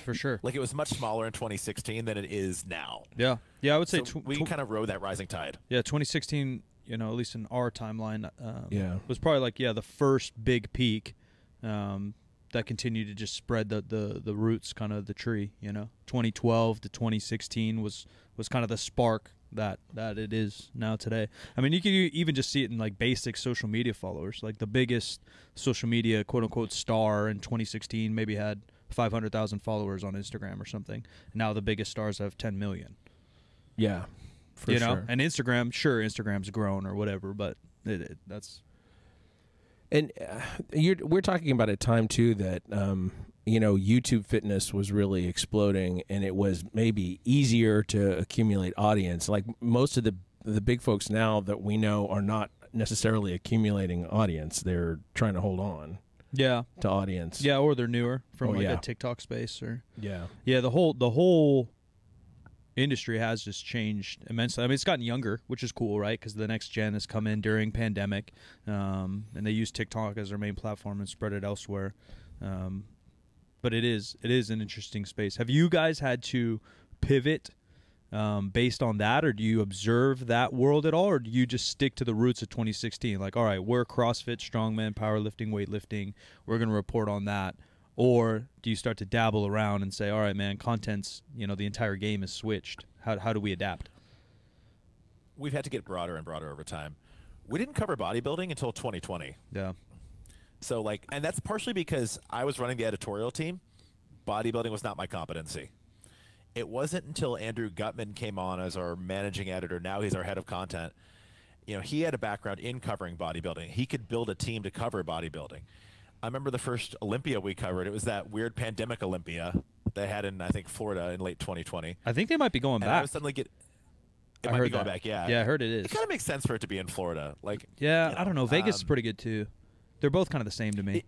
Speaker 2: For sure.
Speaker 1: Like, it was much smaller in 2016 than it is now.
Speaker 2: Yeah. Yeah, I would say
Speaker 1: So we kind of rode that rising tide.
Speaker 2: yeah, 2016, you know, at least in our timeline,
Speaker 3: Yeah.
Speaker 2: was probably like, the first big peak that continued to just spread the roots, kind of the tree, you know. 2012 to 2016 was kind of the spark that it is now today. I mean, you can even just see it in like basic social media followers. Like the biggest social media quote unquote star in 2016 maybe had 500,000 followers on Instagram or something. And now the biggest stars have 10 million.
Speaker 3: Yeah, for
Speaker 2: you
Speaker 3: sure.
Speaker 2: know, and Instagram's grown or whatever, but that's
Speaker 3: And we're talking about a time too that you know, YouTube fitness was really exploding, and it was maybe easier to accumulate audience. Like most of the big folks now that we know are not necessarily accumulating audience; they're trying to hold on to audience.
Speaker 2: Yeah, or they're newer from
Speaker 3: yeah.
Speaker 2: a TikTok space or
Speaker 3: yeah.
Speaker 2: the whole industry has just changed immensely. I mean, it's gotten younger, which is cool, right? Because the next gen has come in during pandemic, and they use TikTok as their main platform and spread it elsewhere. But it is an interesting space. Have you guys had to pivot based on that, or do you observe that world at all, or do you just stick to the roots of 2016? Like, all right, we're CrossFit, strongman, powerlifting, weightlifting. We're going to report on that. Or do you start to dabble around and say, all right, man, content's, you know, the entire game is switched. How do we adapt?
Speaker 1: We've had to get broader and broader over time. We didn't cover bodybuilding until 2020.
Speaker 2: Yeah.
Speaker 1: So like, and that's partially because I was running the editorial team. Bodybuilding was not my competency. It wasn't until Andrew Gutman came on as our managing editor. Now he's our head of content. You know, he had a background in covering bodybuilding. He could build a team to cover bodybuilding. I remember the first Olympia we covered. It was that weird pandemic Olympia they had in, I think, Florida in late 2020.
Speaker 2: I think they might be going
Speaker 1: And I
Speaker 2: back.
Speaker 1: was suddenly it
Speaker 2: I
Speaker 1: might
Speaker 2: heard
Speaker 1: be going
Speaker 2: that.
Speaker 1: back, yeah.
Speaker 2: Yeah, I heard it is.
Speaker 1: It kind of makes sense for it to be in Florida. Like,
Speaker 2: Yeah,
Speaker 1: you
Speaker 2: I don't know. Vegas is pretty good too. They're both kind of the same to me.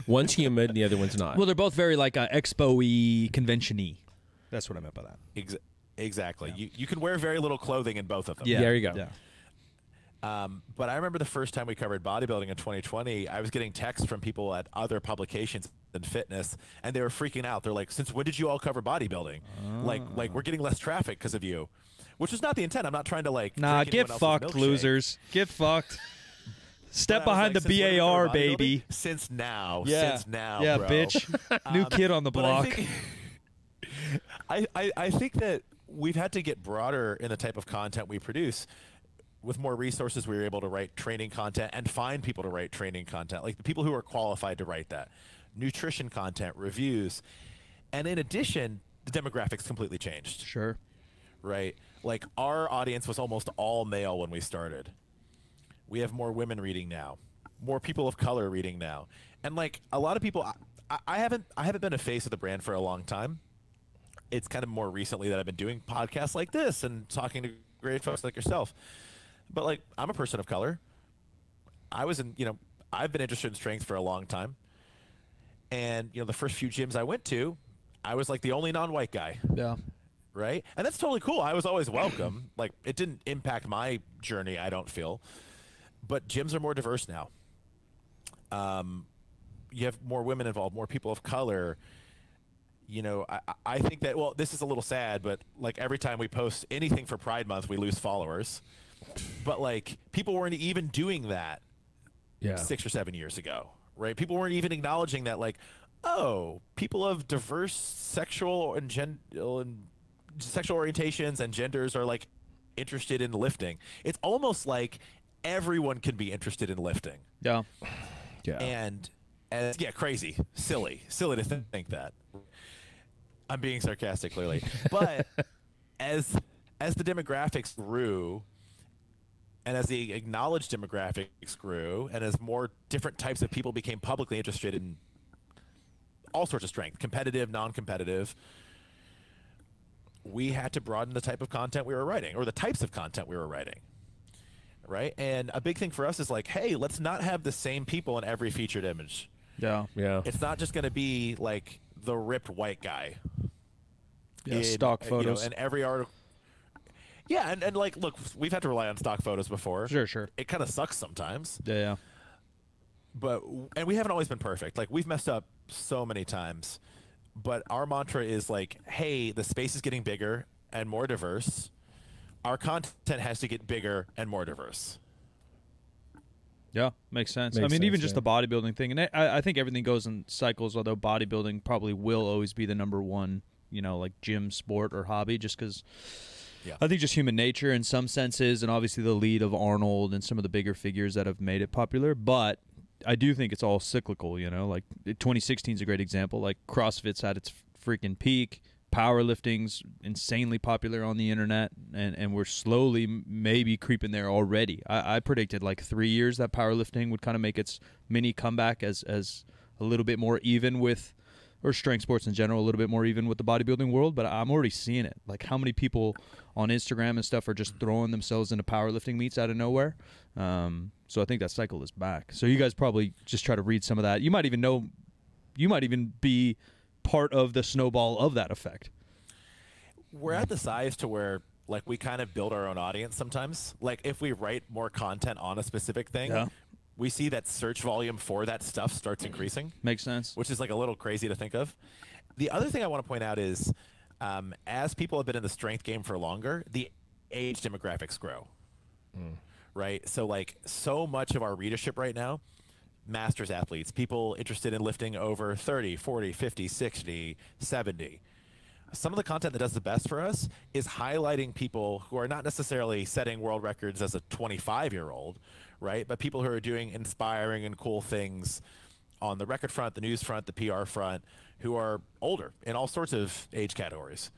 Speaker 3: One's humid, and the other one's not.
Speaker 2: Well, they're both very like expo-y, convention-y. That's what I meant by that.
Speaker 1: Exactly. Yeah. You can wear very little clothing in both of them.
Speaker 2: Yeah,
Speaker 3: there you go.
Speaker 2: Yeah.
Speaker 1: But I remember the first time we covered bodybuilding in 2020, I was getting texts from people at other publications than fitness, and they were freaking out. They're like, since when did you all cover bodybuilding? Like we're getting less traffic because of you, which is not the intent. I'm not trying to like.
Speaker 2: Nah,
Speaker 1: drink
Speaker 2: get
Speaker 1: anyone else's
Speaker 2: fucked,
Speaker 1: milkshake.
Speaker 2: losers. Get fucked. Step
Speaker 1: But I was
Speaker 2: behind
Speaker 1: like,
Speaker 2: the
Speaker 1: since when did we
Speaker 2: BAR,
Speaker 1: cover bodybuilding?
Speaker 2: baby.
Speaker 1: Since now.
Speaker 2: Yeah.
Speaker 1: Since now,
Speaker 2: Yeah,
Speaker 1: bro.
Speaker 2: bitch. New kid on the
Speaker 1: But I
Speaker 2: block.
Speaker 1: think- I think that we've had to get broader in the type of content we produce. With more resources, we were able to write training content and find people to write training content, like the people who are qualified to write that. Nutrition content, reviews. And in addition, the demographics completely changed,
Speaker 2: Sure.
Speaker 1: right? Like our audience was almost all male when we started. We have more women reading now, more people of color reading now, and like a lot of people. I haven't been a face of the brand for a long time. It's kind of more recently that I've been doing podcasts like this and talking to great folks like yourself. But like, I'm a person of color. I've been interested in strength for a long time. And, the first few gyms I went to, I was like the only non-white guy.
Speaker 2: Yeah.
Speaker 1: Right? And that's totally cool. I was always welcome. Like, it didn't impact my journey, I don't feel. But gyms are more diverse now. You have more women involved, more people of color. I think that, well, this is a little sad, but like every time we post anything for Pride Month, we lose followers. But like, people weren't even doing that 6 or 7 years ago, right? People weren't even acknowledging that, like, oh, people of diverse sexual sexual orientations and genders are like interested in lifting. It's almost like everyone can be interested in lifting.
Speaker 2: Yeah.
Speaker 1: And crazy, silly to think that. I'm being sarcastic, clearly, but as the demographics grew, and as the acknowledged demographics grew, and as more different types of people became publicly interested in all sorts of strength, competitive, non-competitive, we had to broaden the type of content we were writing, or the types of content we were writing, right? And a big thing for us is like, hey, let's not have the same people in every featured image.
Speaker 2: Yeah.
Speaker 1: It's not just going to be like the ripped white guy.
Speaker 2: Yeah, stock photos.
Speaker 1: And every article. Yeah, and like, look, we've had to rely on stock photos before.
Speaker 2: Sure.
Speaker 1: It kind of sucks sometimes.
Speaker 2: Yeah.
Speaker 1: And we haven't always been perfect. Like, we've messed up so many times. But our mantra is like, hey, the space is getting bigger and more diverse. Our content has to get bigger and more diverse.
Speaker 2: Yeah, makes sense. Even just the bodybuilding thing. And I think everything goes in cycles, although bodybuilding probably will always be the number one, like gym sport or hobby, just because I think just human nature in some senses, and obviously the lead of Arnold and some of the bigger figures that have made it popular. But I do think it's all cyclical, like 2016 is a great example. Like CrossFit's at its freaking peak. Powerlifting's insanely popular on the internet, and we're slowly maybe creeping there already. I predicted like 3 years that powerlifting would kind of make its mini comeback as a little bit more even with, or strength sports in general, a little bit more even with the bodybuilding world. But I'm already seeing it. Like how many people on Instagram and stuff are just throwing themselves into powerlifting meets out of nowhere. So I think that cycle is back. So you guys probably just try to read some of that. You might even be part of the snowball of that effect.
Speaker 1: We're at the size to where like we kind of build our own audience sometimes. Like if we write more content on a specific thing, we see that search volume for that stuff starts increasing.
Speaker 2: Makes sense.
Speaker 1: Which is like a little crazy to think of. The other thing I want to point out is as people have been in the strength game for longer, the age demographics grow. Right? So like so much of our readership right now, masters athletes, people interested in lifting over 30, 40, 50, 60, 70. Some of the content that does the best for us is highlighting people who are not necessarily setting world records as a 25-year-old, right? But people who are doing inspiring and cool things on the record front, the news front, the PR front, who are older in all sorts of age categories.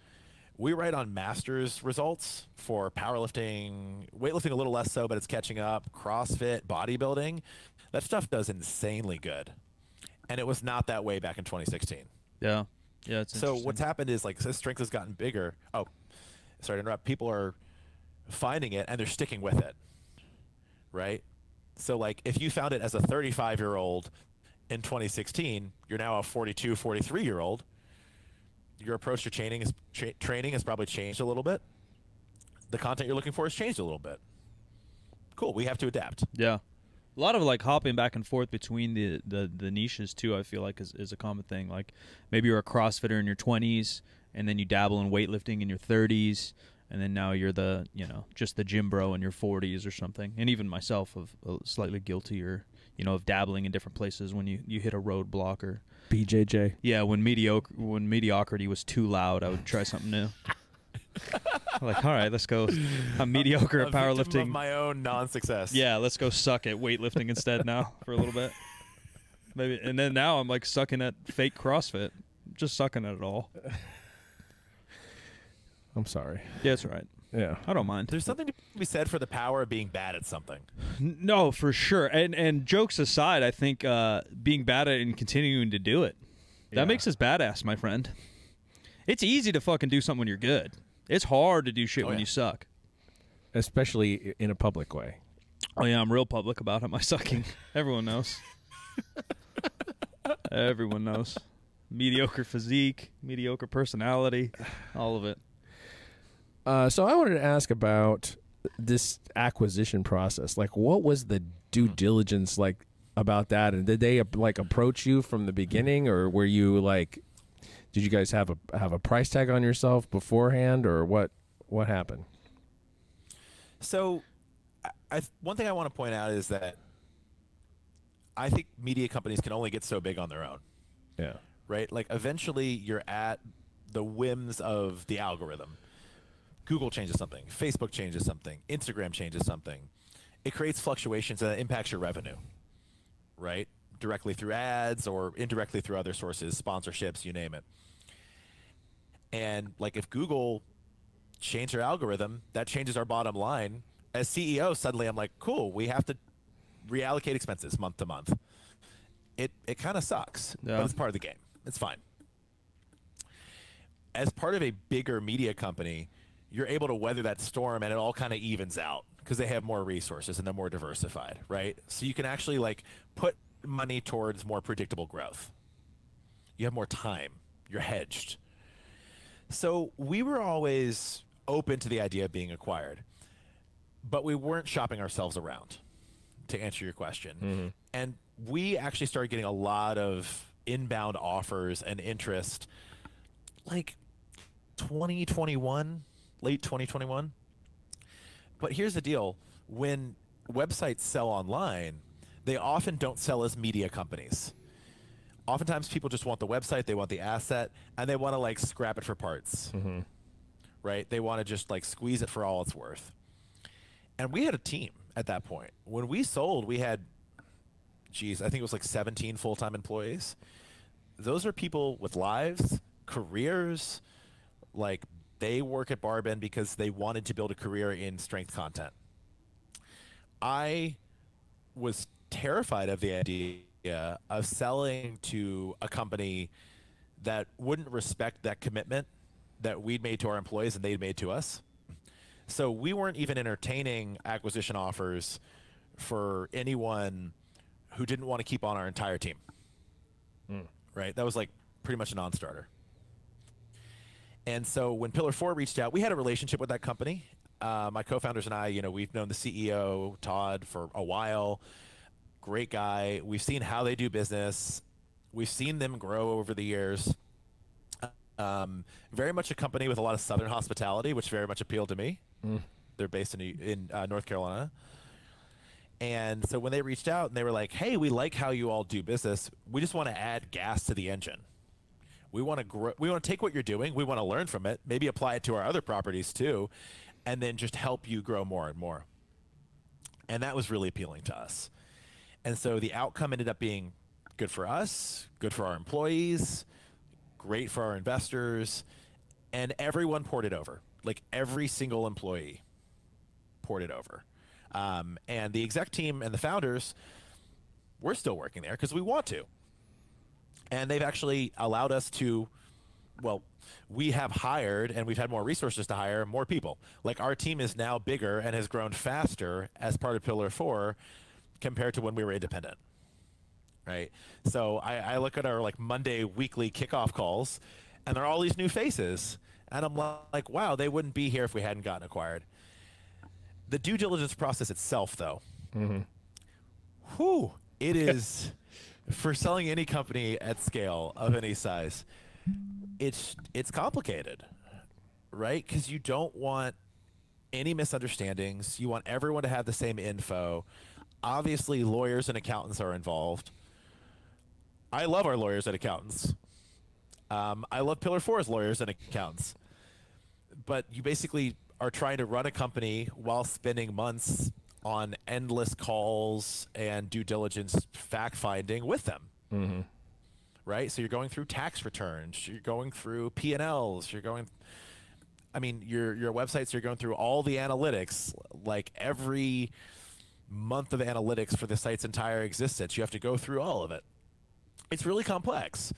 Speaker 1: We write on masters results for powerlifting, weightlifting a little less so, but it's catching up, CrossFit, bodybuilding. That stuff does insanely good. And it was not that way back in 2016.
Speaker 2: Yeah. Yeah, it's
Speaker 1: so what's happened is like this strength has gotten bigger. Oh, sorry to interrupt. People are finding it and they're sticking with it. Right? So like if you found it as a 35-year-old in 2016, you're now a 42, 43-year-old. Your approach to training has probably changed a little bit. The content you're looking for has changed a little bit. Cool. We have to adapt.
Speaker 2: Yeah. A lot of like hopping back and forth between the niches too, I feel like is a common thing. Like maybe you're a CrossFitter in your 20s and then you dabble in weightlifting in your 30s and then now you're the, just the gym bro in your 40s or something. And even myself of slightly guilty or, of dabbling in different places when you hit a roadblock or
Speaker 3: BJJ.
Speaker 2: Yeah, when mediocrity was too loud, I would try something new. Like, all right, let's go. I'm mediocre at powerlifting.
Speaker 1: Of my own non-success.
Speaker 2: Yeah, let's go suck at weightlifting instead now for a little bit. Maybe, and then now I'm like sucking at fake CrossFit, just sucking at it all.
Speaker 3: I'm sorry.
Speaker 2: Yeah, it's all right.
Speaker 3: Yeah.
Speaker 2: I don't mind.
Speaker 1: There's something to be said for the power of being bad at something.
Speaker 2: No, for sure. And jokes aside, I think being bad at it and continuing to do it, that makes us badass, my friend. It's easy to fucking do something when you're good. It's hard to do shit when you suck.
Speaker 3: Especially in a public way.
Speaker 2: Oh, yeah, I'm real public about my sucking. Everyone knows. Everyone knows. Mediocre physique, mediocre personality, all of it.
Speaker 3: So I wanted to ask about this acquisition process. Like, what was the due diligence like about that? And did they like approach you from the beginning, or were you like, did you guys have a price tag on yourself beforehand, or what happened?
Speaker 1: So, one thing I want to point out is that I think media companies can only get so big on their own.
Speaker 3: Yeah.
Speaker 1: Right? Like, eventually you're at the whims of the algorithm. Google changes something, Facebook changes something, Instagram changes something. It creates fluctuations and it impacts your revenue, right? Directly through ads or indirectly through other sources, sponsorships, you name it. And like if Google changed their algorithm, that changes our bottom line. As CEO, suddenly I'm like, cool, we have to reallocate expenses month to month. It kind of sucks, but it's part of the game. It's fine. As part of a bigger media company, you're able to weather that storm and it all kind of evens out because they have more resources and they're more diversified, right? So you can actually like put money towards more predictable growth. You have more time. You're hedged. So we were always open to the idea of being acquired, but we weren't shopping ourselves around, to answer your question. And we actually started getting a lot of inbound offers and interest like 2021, late 2021. But here's the deal. When websites sell online, they often don't sell as media companies. Oftentimes people just want the website, they want the asset, and they want to like scrap it for parts. Right? They want to just like squeeze it for all it's worth. And we had a team at that point. When we sold, we had, geez, I think it was like 17 full-time employees. Those are people with lives, careers, like they work at Barbend because they wanted to build a career in strength content. I was terrified of the idea of selling to a company that wouldn't respect that commitment that we'd made to our employees and they'd made to us. So we weren't even entertaining acquisition offers for anyone who didn't want to keep on our entire team. Right? That was like pretty much a non-starter. And so when Pillar 4 reached out, we had a relationship with that company. My co-founders and I, you know, we've known the CEO, Todd, for a while. Great guy. We've seen how they do business. We've seen them grow over the years. Very much a company with a lot of Southern hospitality, which very much appealed to me. They're based in North Carolina. And so when they reached out and they were like, hey, we like how you all do business. We just want to add gas to the engine. We want to grow. We want to take what you're doing. We want to learn from it, maybe apply it to our other properties too, and then just help you grow more and more. And that was really appealing to us. And so the outcome ended up being good for us, good for our employees, great for our investors, and everyone poured it over. Like every single employee poured it over. And the exec team and the founders, we're still working there because we want to. And they've actually allowed us to, well, we have hired and we've had more resources to hire more people. Like our team is now bigger and has grown faster as part of Pillar 4 compared to when we were independent. Right? So I look at our like Monday weekly kickoff calls and there are all these new faces. And I'm like, wow, they wouldn't be here if we hadn't gotten acquired. The due diligence process itself, though, whew, it is, for selling any company at scale of any size, it's complicated, right? Because you don't want any misunderstandings. You want everyone to have the same info. Obviously, lawyers and accountants are involved. I love our lawyers and accountants. I love Pillar 4's lawyers and accountants. But you basically are trying to run a company while spending months on endless calls and due diligence fact-finding with them. Right? So you're going through tax returns. You're going through P&Ls. You're going... I mean, your websites, you're going through all the analytics, like every month of analytics for the site's entire existence. You have to go through all of it. It's really complex.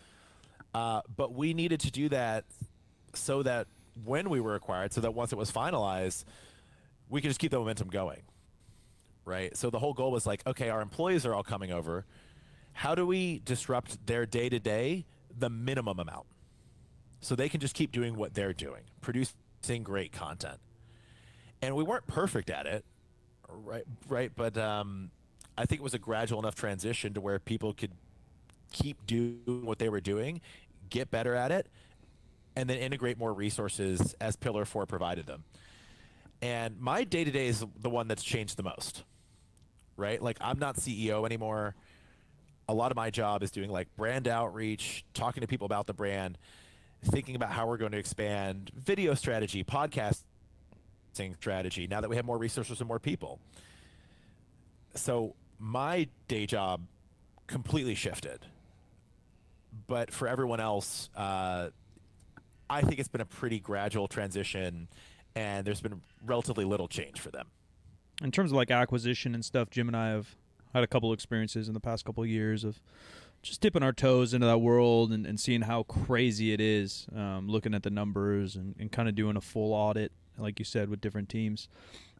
Speaker 1: But we needed to do that so that when we were acquired, so that once it was finalized, we could just keep the momentum going, right? So the whole goal was like, okay, our employees are all coming over. How do we disrupt their day-to-day the minimum amount so they can just keep doing what they're doing, producing great content? And we weren't perfect at it, right? But I think it was a gradual enough transition to where people could keep doing what they were doing, get better at it, and then integrate more resources as Pillar 4 provided them. And my day-to-day is the one that's changed the most, right? Like, I'm not CEO anymore. A lot of my job is doing like brand outreach, talking to people about the brand, thinking about how we're going to expand video strategy, podcasting strategy, now that we have more resources and more people. So my day job completely shifted. But for everyone else, I think it's been a pretty gradual transition, and there's been relatively little change for them.
Speaker 2: In terms of like acquisition and stuff, Jim and I have had a couple experiences in the past couple of years of just dipping our toes into that world and seeing how crazy it is, looking at the numbers and kind of doing a full audit, like you said, with different teams.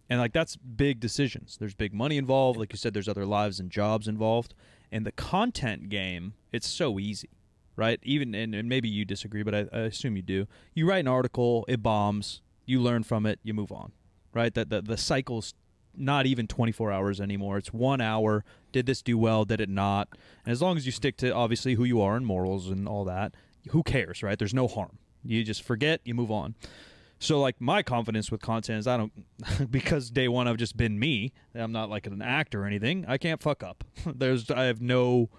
Speaker 2: And like that's big decisions. There's big money involved. Like you said, there's other lives and jobs involved. And the content game, it's so easy, right? Even and maybe you disagree, but I assume you do. You write an article, it bombs, you learn from it, you move on, right? The cycle's not even 24 hours anymore. It's 1 hour. Did this do well? Did it not? And as long as you stick to obviously who you are and morals and all that, who cares, right? There's no harm. You just forget, you move on. So like my confidence with content is I don't, because day one I've just been me. I'm not like an actor or anything. I can't fuck up. I have no,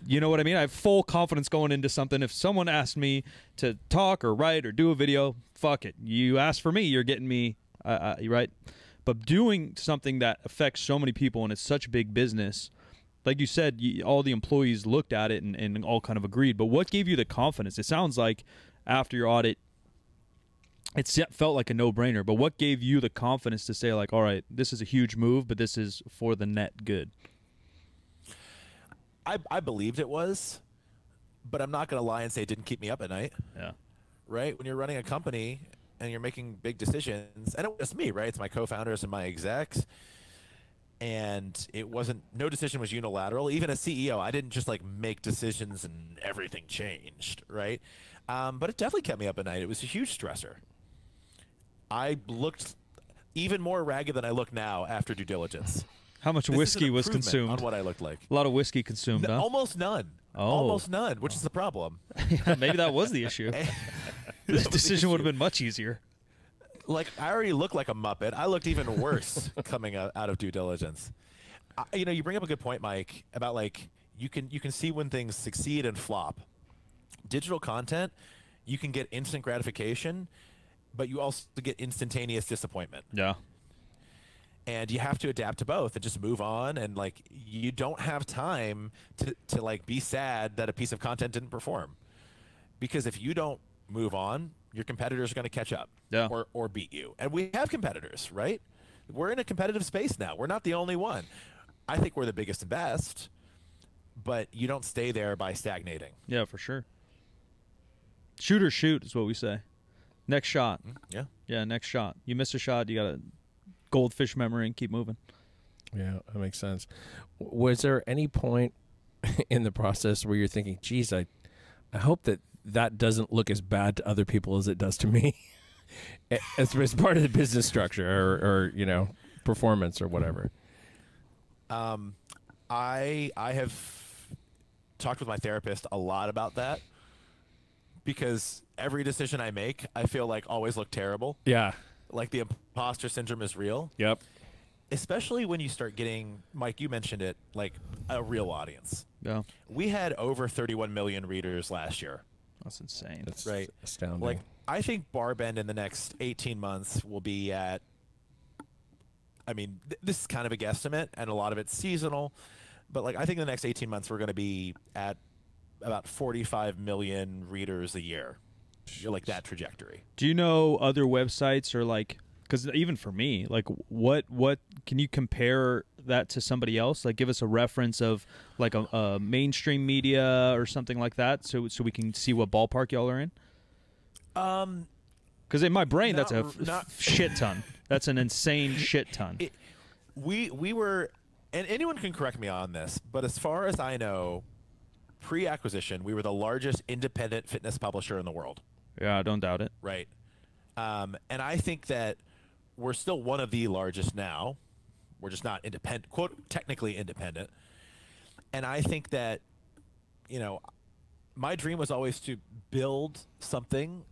Speaker 2: you know what I mean? I have full confidence going into something. If someone asked me to talk or write or do a video, fuck it. You ask for me, you're getting me, right? But doing something that affects so many people and it's such big business, like you said, all the employees looked at it and all kind of agreed. But what gave you the confidence? It sounds like after your audit, it felt like a no-brainer. But what gave you the confidence to say, like, all right, this is a huge move, but this is for the net good?
Speaker 1: I believed it was, but I'm not going to lie and say it didn't keep me up at night.
Speaker 2: Yeah.
Speaker 1: Right? When you're running a company and you're making big decisions, and it was me, right? It's my co-founders and my execs. And it wasn't, no decision was unilateral. Even as CEO, I didn't just like make decisions and everything changed, right? But it definitely kept me up at night. It was a huge stressor. I looked even more ragged than I look now after due diligence.
Speaker 2: How much whiskey was consumed?
Speaker 1: On what I looked like.
Speaker 2: A lot of whiskey consumed, huh?
Speaker 1: Almost none.
Speaker 2: Oh.
Speaker 1: Almost none, which is the problem.
Speaker 2: Maybe that was the issue. This decision would have been much easier.
Speaker 1: Like, I already looked like a Muppet. I looked even worse coming out of due diligence. You know, you bring up a good point, Mike, about like you can see when things succeed and flop. Digital content, you can get instant gratification, but you also get instantaneous disappointment.
Speaker 2: Yeah.
Speaker 1: And you have to adapt to both and just move on. And like, you don't have time to like be sad that a piece of content didn't perform, because if you don't move on, your competitors are going to catch up,
Speaker 2: yeah,
Speaker 1: or beat you. And we have competitors, right? We're in a competitive space now. We're not the only one. I think we're the biggest and best, but you don't stay there by stagnating.
Speaker 2: Yeah, for sure. Shoot or shoot is what we say. Next shot.
Speaker 1: Yeah.
Speaker 2: Yeah, next shot. You miss a shot, you got a goldfish memory and keep moving.
Speaker 3: Yeah, that makes sense. Was there any point in the process where you're thinking, geez, I hope that doesn't look as bad to other people as it does to me as part of the business structure or you know, performance or whatever?
Speaker 1: I have talked with my therapist a lot about that, because every decision I make, I feel like always look terrible.
Speaker 3: Yeah.
Speaker 1: Like the imposter syndrome is real.
Speaker 3: Yep.
Speaker 1: Especially when you start getting, Mike, you mentioned it, like a real audience.
Speaker 2: Yeah.
Speaker 1: We had over 31 million readers last year.
Speaker 2: That's insane.
Speaker 3: That's
Speaker 1: right.
Speaker 3: Astounding.
Speaker 1: Like, I think Barbend in the next 18 months will be at, I mean, this is kind of a guesstimate, and a lot of it's seasonal, but like, I think in the next 18 months we're going to be at about 45 million readers a year. like that trajectory.
Speaker 2: Do you know other websites or like, because even for me, like what can you compare that to somebody else? Like give us a reference of like a mainstream media or something like that, so we can see what ballpark y'all are in. Because in my brain, that's a shit ton. That's an insane shit ton.
Speaker 1: We were, and anyone can correct me on this, but as far as I know, pre-acquisition, we were the largest independent fitness publisher in the world.
Speaker 2: Yeah, I don't doubt it.
Speaker 1: Right. And I think that we're still one of the largest now. We're just not independent, quote, technically independent. And I think that, you know, my dream was always to build something.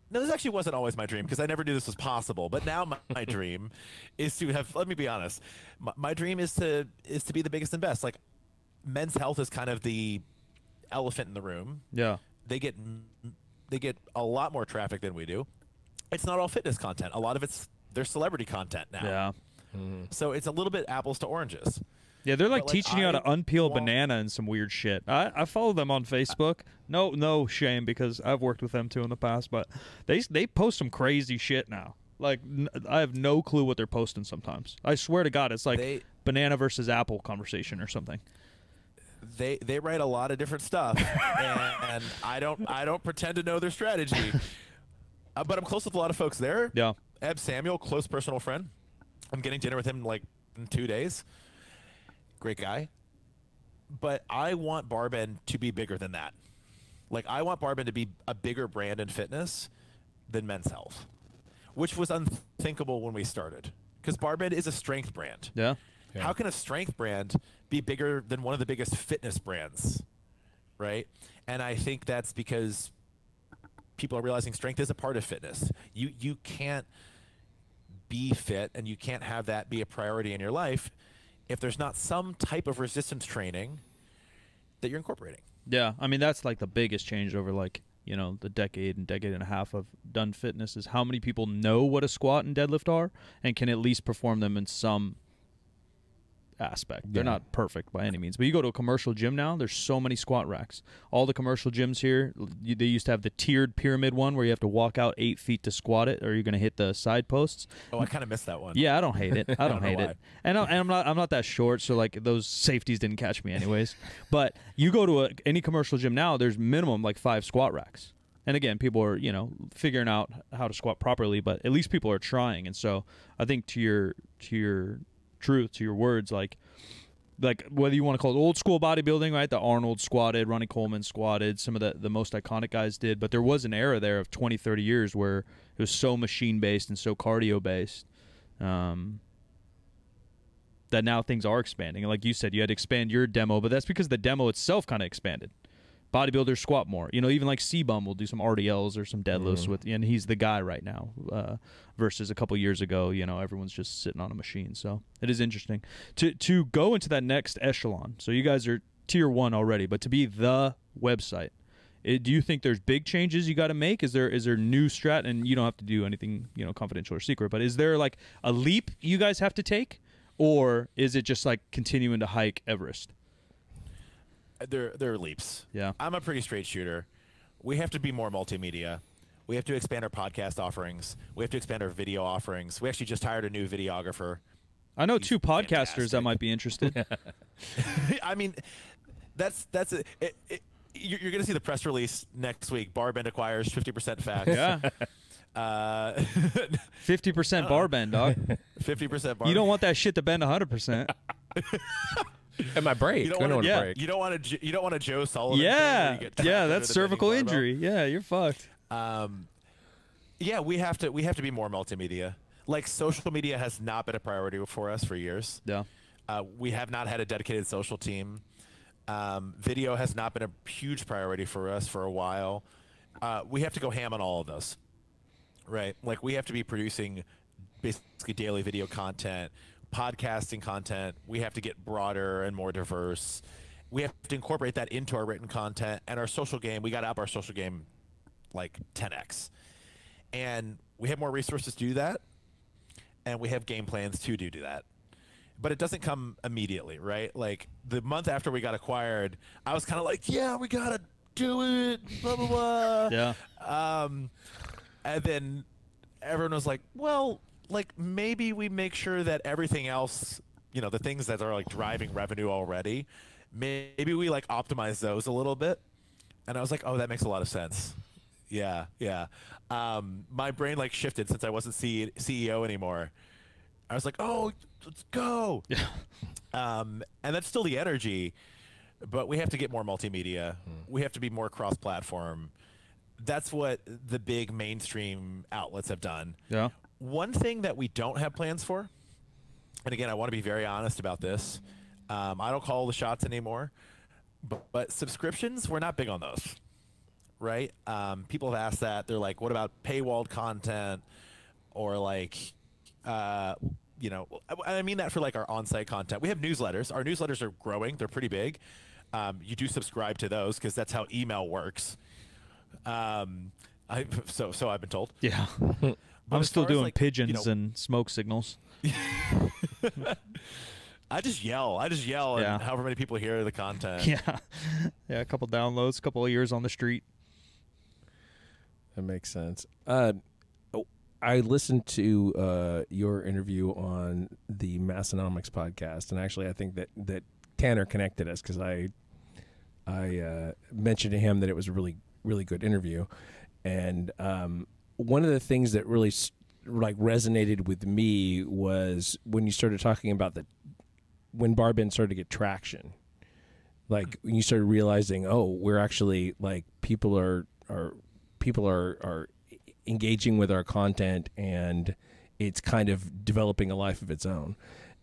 Speaker 1: No, this actually wasn't always my dream because I never knew this was possible. But now my dream is to have, let me be honest, my dream is to be the biggest and best. Like Men's Health is kind of the elephant in the room.
Speaker 2: Yeah.
Speaker 1: They get a lot more traffic than we do. It's not all fitness content. A lot of there's celebrity content now.
Speaker 2: Yeah.
Speaker 1: So it's a little bit apples to oranges.
Speaker 2: Yeah, they're like teaching you how to unpeel a banana and some weird shit. I follow them on Facebook. No shame because I've worked with them too in the past, but they post some crazy shit now. Like I have no clue what they're posting sometimes. I swear to God, it's like banana versus apple conversation or something.
Speaker 1: They write a lot of different stuff, and I don't pretend to know their strategy. But I'm close with a lot of folks there.
Speaker 2: Yeah.
Speaker 1: Eb Samuel, close personal friend. I'm getting dinner with him like in 2 days. Great guy. But I want Barbend to be bigger than that. Like I want Barbend to be a bigger brand in fitness than Men's Health, which was unthinkable when we started. Because Barbend is a strength brand.
Speaker 2: Yeah.
Speaker 1: How can a strength brand be bigger than one of the biggest fitness brands, right? And I think that's because people are realizing strength is a part of fitness. You can't be fit and you can't have that be a priority in your life if there's not some type of resistance training that you're incorporating.
Speaker 2: Yeah, I mean that's like the biggest change over like, you know, the decade and a half of done fitness is how many people know what a squat and deadlift are and can at least perform them in some aspect. They're not perfect by any means, but you go to a commercial gym now, there's so many squat racks. All the commercial gyms here, they used to have the tiered pyramid one where you have to walk out 8 feet to squat it or you're going to hit the side posts.
Speaker 1: Oh, I kind of missed that one.
Speaker 2: Yeah, I don't hate it. I don't hate it. And I'm not that short, so like those safeties didn't catch me anyways. But you go to any commercial gym now, there's minimum like 5 squat racks. And again, people are, you know, figuring out how to squat properly, but at least people are trying. And so I think to your truth, to your words, like whether you want to call it old school bodybuilding, right? The Arnold squatted, Ronnie Coleman squatted, some of the most iconic guys did, but there was an era there of 20, 30 years where it was so machine based and so cardio based that now things are expanding. And like you said, you had to expand your demo, but that's because the demo itself kind of expanded. Bodybuilders squat more. You know, even like C-Bum will do some RDLs or some deadlifts with, and he's the guy right now. Versus a couple years ago, you know, everyone's just sitting on a machine. So it is interesting to go into that next echelon. So you guys are tier 1 already, but to be the website, do you think there's big changes you got to make? Is there new strat? And you don't have to do anything, you know, confidential or secret, but is there like a leap you guys have to take, or is it just like continuing to hike Everest?
Speaker 1: There are leaps.
Speaker 2: Yeah.
Speaker 1: I'm a pretty straight shooter. We have to be more multimedia. We have to expand our podcast offerings. We have to expand our video offerings. We actually just hired a new videographer.
Speaker 2: I know 2 podcasters that might be interested.
Speaker 1: I mean, that's it. You're going to see the press release next week. Barbend acquires 50% fat.
Speaker 2: Yeah. 50% bar bend, dog.
Speaker 1: 50% bar.
Speaker 2: You don't want that shit to bend 100%.
Speaker 3: At my break.
Speaker 1: You don't want to break. You don't want a Joe Sullivan.
Speaker 2: Yeah.
Speaker 1: Thing
Speaker 2: Yeah, that's cervical injury. Yeah, you're fucked.
Speaker 1: Yeah, we have to be more multimedia. Like social media has not been a priority for us for years.
Speaker 2: Yeah.
Speaker 1: We have not had a dedicated social team. Video has not been a huge priority for us for a while. We have to go ham on all of those. Right? Like we have to be producing basically daily video content, podcasting content. We have to get broader and more diverse. We have to incorporate that into our written content and our social game. We got to up our social game like 10x. And we have more resources to do that. And we have game plans to do that. But it doesn't come immediately, right? Like the month after we got acquired, I was kind of like, yeah, we got to do it, blah, blah, blah.
Speaker 2: Yeah.
Speaker 1: And then everyone was like, well, like maybe we make sure that everything else, the things that are like driving revenue already, maybe we like optimize those a little bit. And I was like, oh, that makes a lot of sense. Yeah, yeah. My brain like shifted since I wasn't CEO anymore. I was like, oh, let's go.
Speaker 2: Yeah.
Speaker 1: And that's still the energy, but we have to get more multimedia. We have to be more cross-platform. That's what the big mainstream outlets have done.
Speaker 2: Yeah.
Speaker 1: One thing that we don't have plans for, and again, I want to be very honest about this. I don't call the shots anymore, but subscriptions, we're not big on those, right? People have asked that. They're like, what about paywalled content, or like, I mean that for like our on-site content. We have newsletters. Our newsletters are growing. They're pretty big. You do subscribe to those because that's how email works. So I've been told.
Speaker 2: Yeah.
Speaker 1: But
Speaker 2: I'm
Speaker 1: as
Speaker 2: still
Speaker 1: far as,
Speaker 2: doing
Speaker 1: like,
Speaker 2: pigeons and smoke signals.
Speaker 1: I just yell,
Speaker 2: Yeah.
Speaker 1: and however many people hear the content.
Speaker 2: Yeah. Yeah, a couple downloads, a couple of years on the street.
Speaker 3: That makes sense. I listened to your interview on the Massonomics podcast, and actually I think that Tanner connected us because I mentioned to him that it was a really, really good interview. And one of the things that really like resonated with me was when you started talking about when Barbend started to get traction. Like when you started realizing, oh, we're actually like people are engaging with our content, and it's kind of developing a life of its own.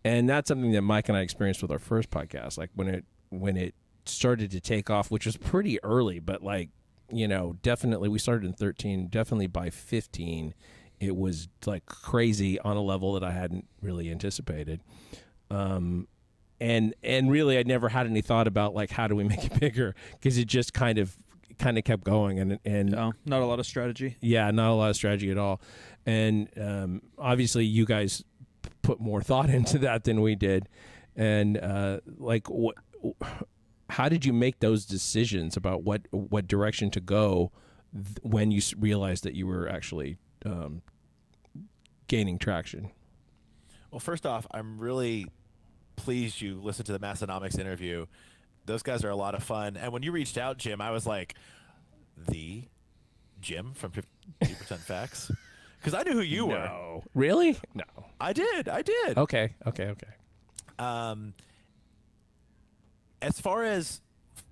Speaker 3: And that's something that Mike and I experienced with our first podcast. Like when it started to take off, which was pretty early, but like, definitely we started in 13, definitely by 15, it was like crazy on a level that I hadn't really anticipated. And really I never had any thought about like, how do we make it bigger? Because it just kind of kept going, and
Speaker 2: No, not a lot of strategy.
Speaker 3: Yeah, not a lot of strategy at all. And obviously you guys put more thought into that than we did. And how did you make those decisions about what direction to go when you realized that you were actually gaining traction?
Speaker 1: Well, first off, I'm really pleased you listened to the Massonomics interview. Those guys are a lot of fun. And when you reached out, Jim, I was like, the Jim from 50% Facts? Because I knew who you were.
Speaker 3: No. Really? No.
Speaker 1: I did.
Speaker 3: Okay.
Speaker 1: As far as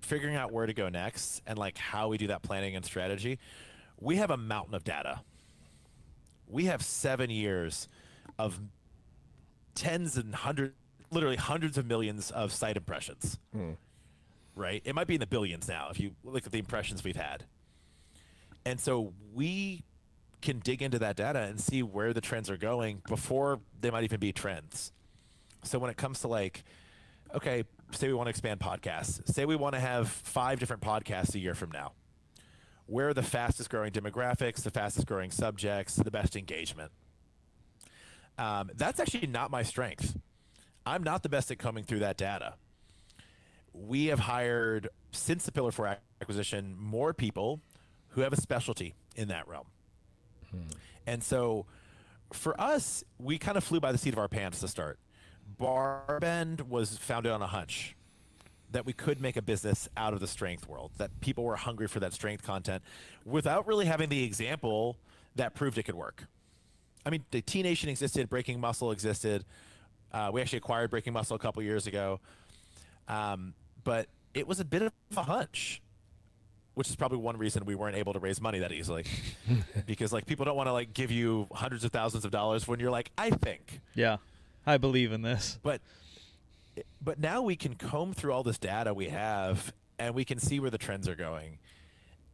Speaker 1: figuring out where to go next and like how we do that planning and strategy, we have a mountain of data. We have 7 years of tens and literally hundreds of millions of site impressions. Right? It might be in the billions now if you look at the impressions we've had. And so we can dig into that data and see where the trends are going before they might even be trends. So when it comes to like, okay, say we want to expand podcasts. Say we want to have 5 different podcasts a year from now. Where are the fastest growing demographics, the fastest growing subjects, the best engagement? That's actually not my strength. I'm not the best at combing through that data. We have hired, since the Pillar 4 acquisition, more people who have a specialty in that realm. And so for us, we kind of flew by the seat of our pants to start. Barbend was founded on a hunch that we could make a business out of the strength world, that people were hungry for that strength content without really having the example that proved it could work. I mean, the T Nation existed, Breaking Muscle existed. We actually acquired Breaking Muscle a couple years ago. But it was a bit of a hunch, which is probably one reason we weren't able to raise money that easily. Because like people don't want to like give you hundreds of thousands of dollars when you're like, I think.
Speaker 2: Yeah. I believe in this.
Speaker 1: But now we can comb through all this data we have, and we can see where the trends are going.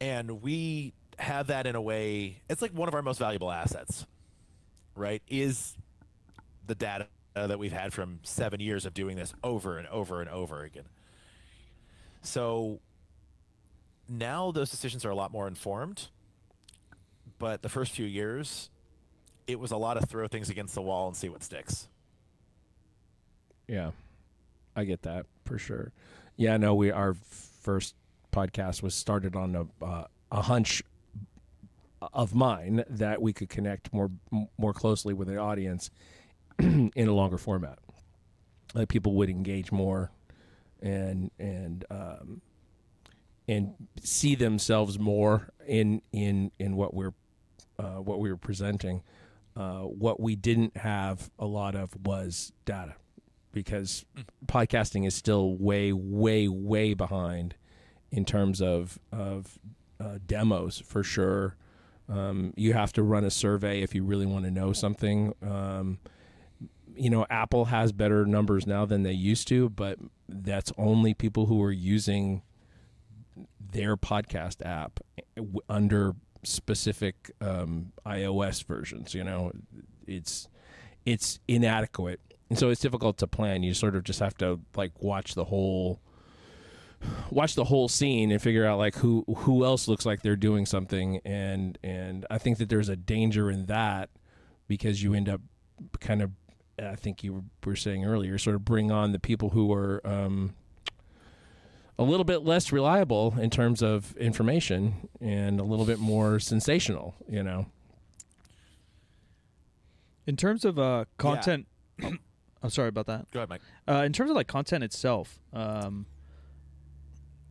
Speaker 1: And we have that in a way, it's like one of our most valuable assets, right? Is the data that we've had from 7 years of doing this over and over and over again. So now those decisions are a lot more informed, but the first few years, it was a lot of throw things against the wall and see what sticks.
Speaker 3: Yeah, I get that for sure. Yeah, no, our first podcast was started on a hunch of mine that we could connect more closely with the audience in a longer format. Like people would engage more and see themselves more in what we were presenting. What we didn't have a lot of was data, because podcasting is still way behind in terms of demos for sure. You have to run a survey if you really want to know something. Apple has better numbers now than they used to, but that's only people who are using their podcast app under specific iOS versions. It's inadequate, and so it's difficult to plan. You sort of just have to watch the whole scene and figure out who else looks like they're doing something, and I think that there's a danger in that, because you end up kind of, I think you were saying earlier, sort of bring on the people who are a little bit less reliable in terms of information and a little bit more sensational,
Speaker 2: In terms of content, I'm sorry about that.
Speaker 1: Go ahead, Mike.
Speaker 2: In terms of content itself,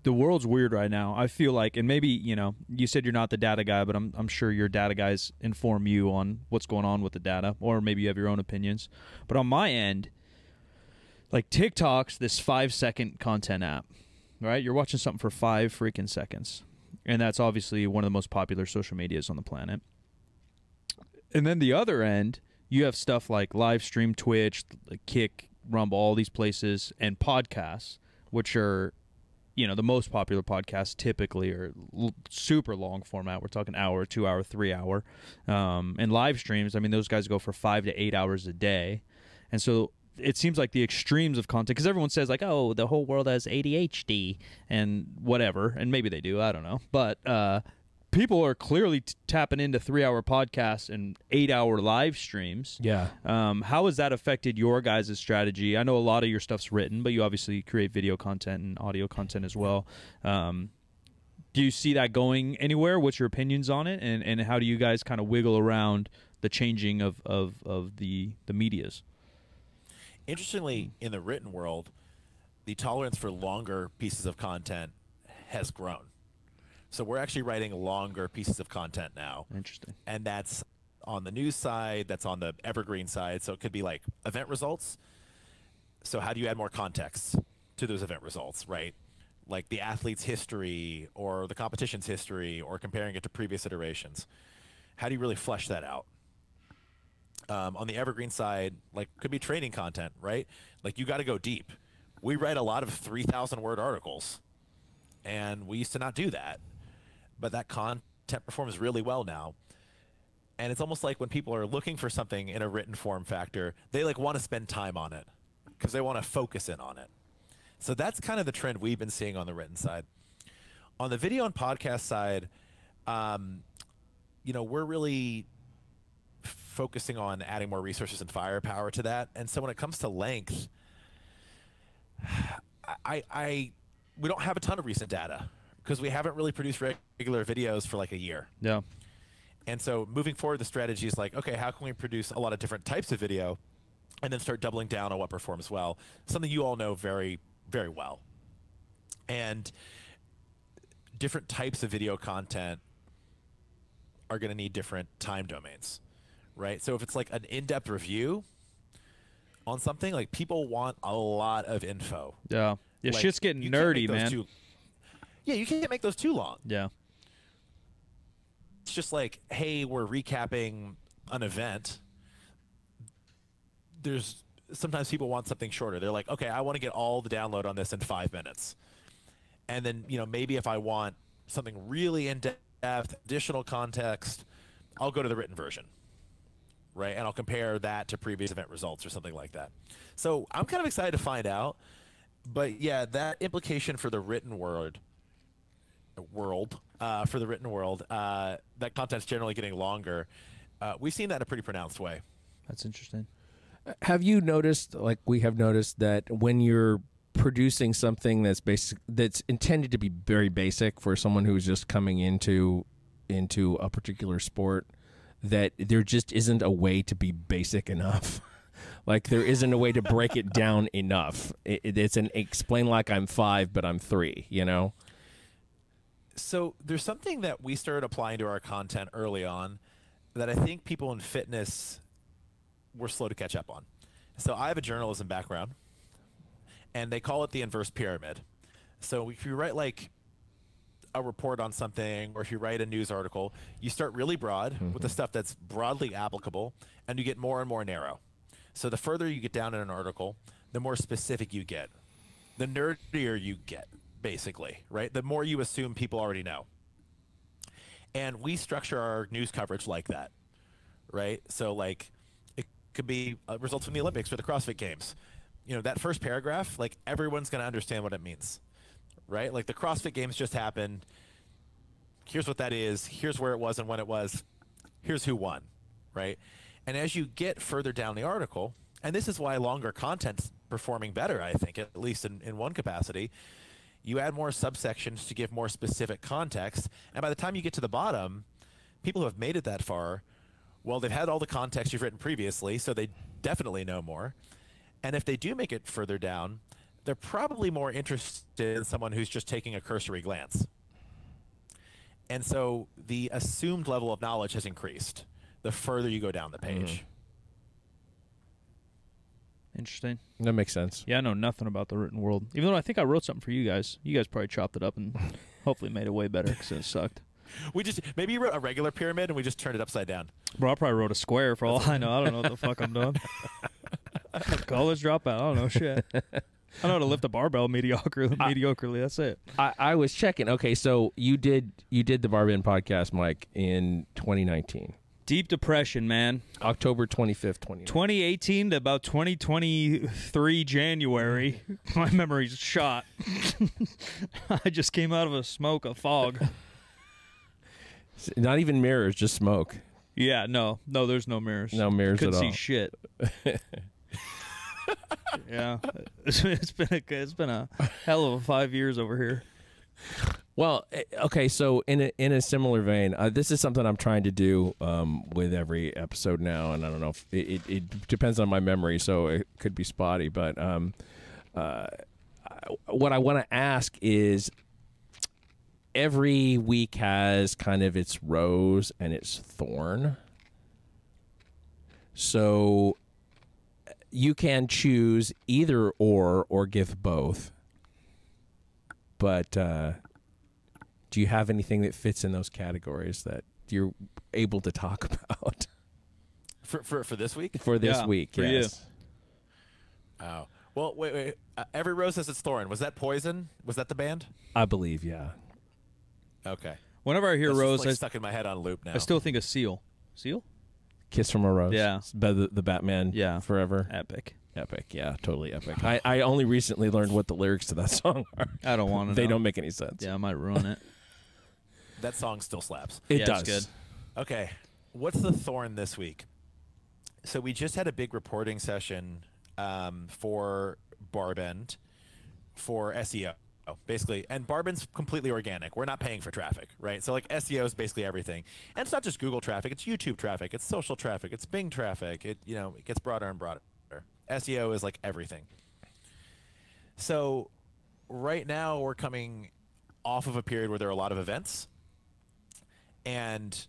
Speaker 2: the world's weird right now. I feel like, and maybe you said you're not the data guy, but I'm sure your data guys inform you on what's going on with the data, or maybe you have your own opinions. But on my end, TikTok's this 5-second content app, right? You're watching something for 5 freaking seconds, and that's obviously one of the most popular social medias on the planet. And then the other end, you have stuff like live stream, Twitch, Kick, Rumble, all these places, and podcasts, which are the most popular podcasts typically are super long format. We're talking hour, 2 hour, 3 hour. And live streams, I mean, those guys go for 5 to 8 hours a day. And so it seems like the extremes of content, because everyone says oh, the whole world has ADHD and whatever, and maybe they do, I don't know. But people are clearly tapping into 3-hour podcasts and 8-hour live streams.
Speaker 3: Yeah.
Speaker 2: How has that affected your guys' strategy? I know a lot of your stuff's written, but you obviously create video content and audio content as well. Do you see that going anywhere? What's your opinions on it? And how do you guys kind of wiggle around the changing of the medias?
Speaker 1: Interestingly, in the written world, the tolerance for longer pieces of content has grown. So we're actually writing longer pieces of content now.
Speaker 2: Interesting.
Speaker 1: And that's on the news side, that's on the evergreen side. So it could be like event results. So how do you add more context to those event results, right? Like the athlete's history or the competition's history, or comparing it to previous iterations. How do you really flesh that out? On the evergreen side, could be training content, right? You got to go deep. We write a lot of 3,000-word articles, and we used to not do that. But that content performs really well now. And it's almost like when people are looking for something in a written form factor, they want to spend time on it because they want to focus in on it. So that's kind of the trend we've been seeing on the written side. On the video and podcast side, we're really focusing on adding more resources and firepower to that. And so when it comes to length, we don't have a ton of recent data because we haven't really produced regular videos for a year.
Speaker 2: Yeah.
Speaker 1: And so moving forward, the strategy is okay, how can we produce a lot of different types of video and then start doubling down on what performs well? Something you all know very, very well. And different types of video content are going to need different time domains, right? So if it's an in-depth review on something, people want a lot of info.
Speaker 2: Yeah. Yeah, shit's getting nerdy, man.
Speaker 1: You can't make those too long.
Speaker 2: Yeah.
Speaker 1: It's just hey, we're recapping an event. There's sometimes people want something shorter. They're okay, I want to get all the download on this in 5 minutes. And then, maybe if I want something really in-depth, additional context, I'll go to the written version, right? And I'll compare that to previous event results or something like that. So I'm kind of excited to find out. But yeah, that implication for the written world, that content's generally getting longer. We've seen that in a pretty pronounced way.
Speaker 2: That's interesting.
Speaker 3: Have you noticed, we have noticed, that when you're producing something that's intended to be very basic for someone who's just coming into a particular sport, that there just isn't a way to be basic enough. Like, there isn't a way to break it down enough. It's an explain like I'm 5, but I'm 3, you know?
Speaker 1: So there's something that we started applying to our content early on that I think people in fitness were slow to catch up on. So I have a journalism background, and they call it the inverse pyramid. So if you write like a report on something, or if you write a news article, you start really broad with the stuff that's broadly applicable, and you get more and more narrow. So the further you get down in an article, the more specific you get, the nerdier you get, basically, right? The more you assume people already know. And we structure our news coverage like that, right? So like, it could be results from the Olympics or the CrossFit Games. You know, that first paragraph, like, everyone's going to understand what it means, right? Like, the CrossFit Games just happened. Here's what that is. Here's where it was and when it was. Here's who won, right? And as you get further down the article, and this is why longer content's performing better, I think, at least in one capacity, you add more subsections to give more specific context. And by the time you get to the bottom, people who have made it that far, well, they've had all the context you've written previously, so they definitely know more. And if they do make it further down, they're probably more interested in someone who's just taking a cursory glance. And so the assumed level of knowledge has increased the further you go down the page.
Speaker 2: Interesting.
Speaker 3: That makes sense.
Speaker 2: Yeah, I know nothing about the written world. Even though I think I wrote something for you guys. You guys probably chopped it up and hopefully made it way better because it sucked.
Speaker 1: Maybe you wrote a regular pyramid and we just turned it upside down.
Speaker 2: Bro, I probably wrote a square for all I know. I don't know what the fuck I'm doing. College dropout. I don't know shit. I know how to lift a barbell mediocrely. That's it.
Speaker 3: I was checking. Okay, so you did the Barbend podcast, Mike, in 2019.
Speaker 2: Deep depression, man.
Speaker 3: October 25th,
Speaker 2: 2018 to about 2023 January. My memory's shot. I just came out of a fog.
Speaker 3: Not even mirrors, just smoke.
Speaker 2: Yeah, no, there's no mirrors.
Speaker 3: No mirrors
Speaker 2: Couldn't
Speaker 3: at all.
Speaker 2: see shit. Yeah, it's been a hell of a 5 years over here.
Speaker 3: Well, okay, so in a similar vein, this is something I'm trying to do with every episode now, and I don't know if it depends on my memory, so it could be spotty. But what I want to ask is, every week has kind of its rose and its thorn. So you can choose either or give both. But do you have anything that fits in those categories that you're able to talk about?
Speaker 1: For this week?
Speaker 3: For this week,
Speaker 2: for
Speaker 3: yes.
Speaker 1: You. Oh. Well, wait. Every Rose Has Its Thorn. Was that Poison? Was that the band?
Speaker 3: I believe, yeah.
Speaker 1: Okay.
Speaker 2: Whenever I hear
Speaker 1: That's
Speaker 2: Rose,
Speaker 1: just, like, stuck in my head on loop now.
Speaker 2: I still think of Seal. Seal?
Speaker 3: Kiss from a Rose.
Speaker 2: Yeah.
Speaker 3: The Batman.
Speaker 2: Yeah.
Speaker 3: Forever.
Speaker 2: Epic.
Speaker 3: Epic, yeah, totally epic. I only recently learned what the lyrics to that song are.
Speaker 2: I don't want to know.
Speaker 3: They don't make any sense.
Speaker 2: Yeah, I might ruin it.
Speaker 1: That song still slaps.
Speaker 3: It does.
Speaker 2: It's good.
Speaker 1: Okay. What's the thorn this week? So we just had a big reporting session for Barbend for SEO, basically. And Barbend's completely organic. We're not paying for traffic, right? So like SEO is basically everything. And it's not just Google traffic. It's YouTube traffic. It's social traffic. It's Bing traffic. It gets broader and broader. SEO is like everything. So right now we're coming off of a period where there are a lot of events, and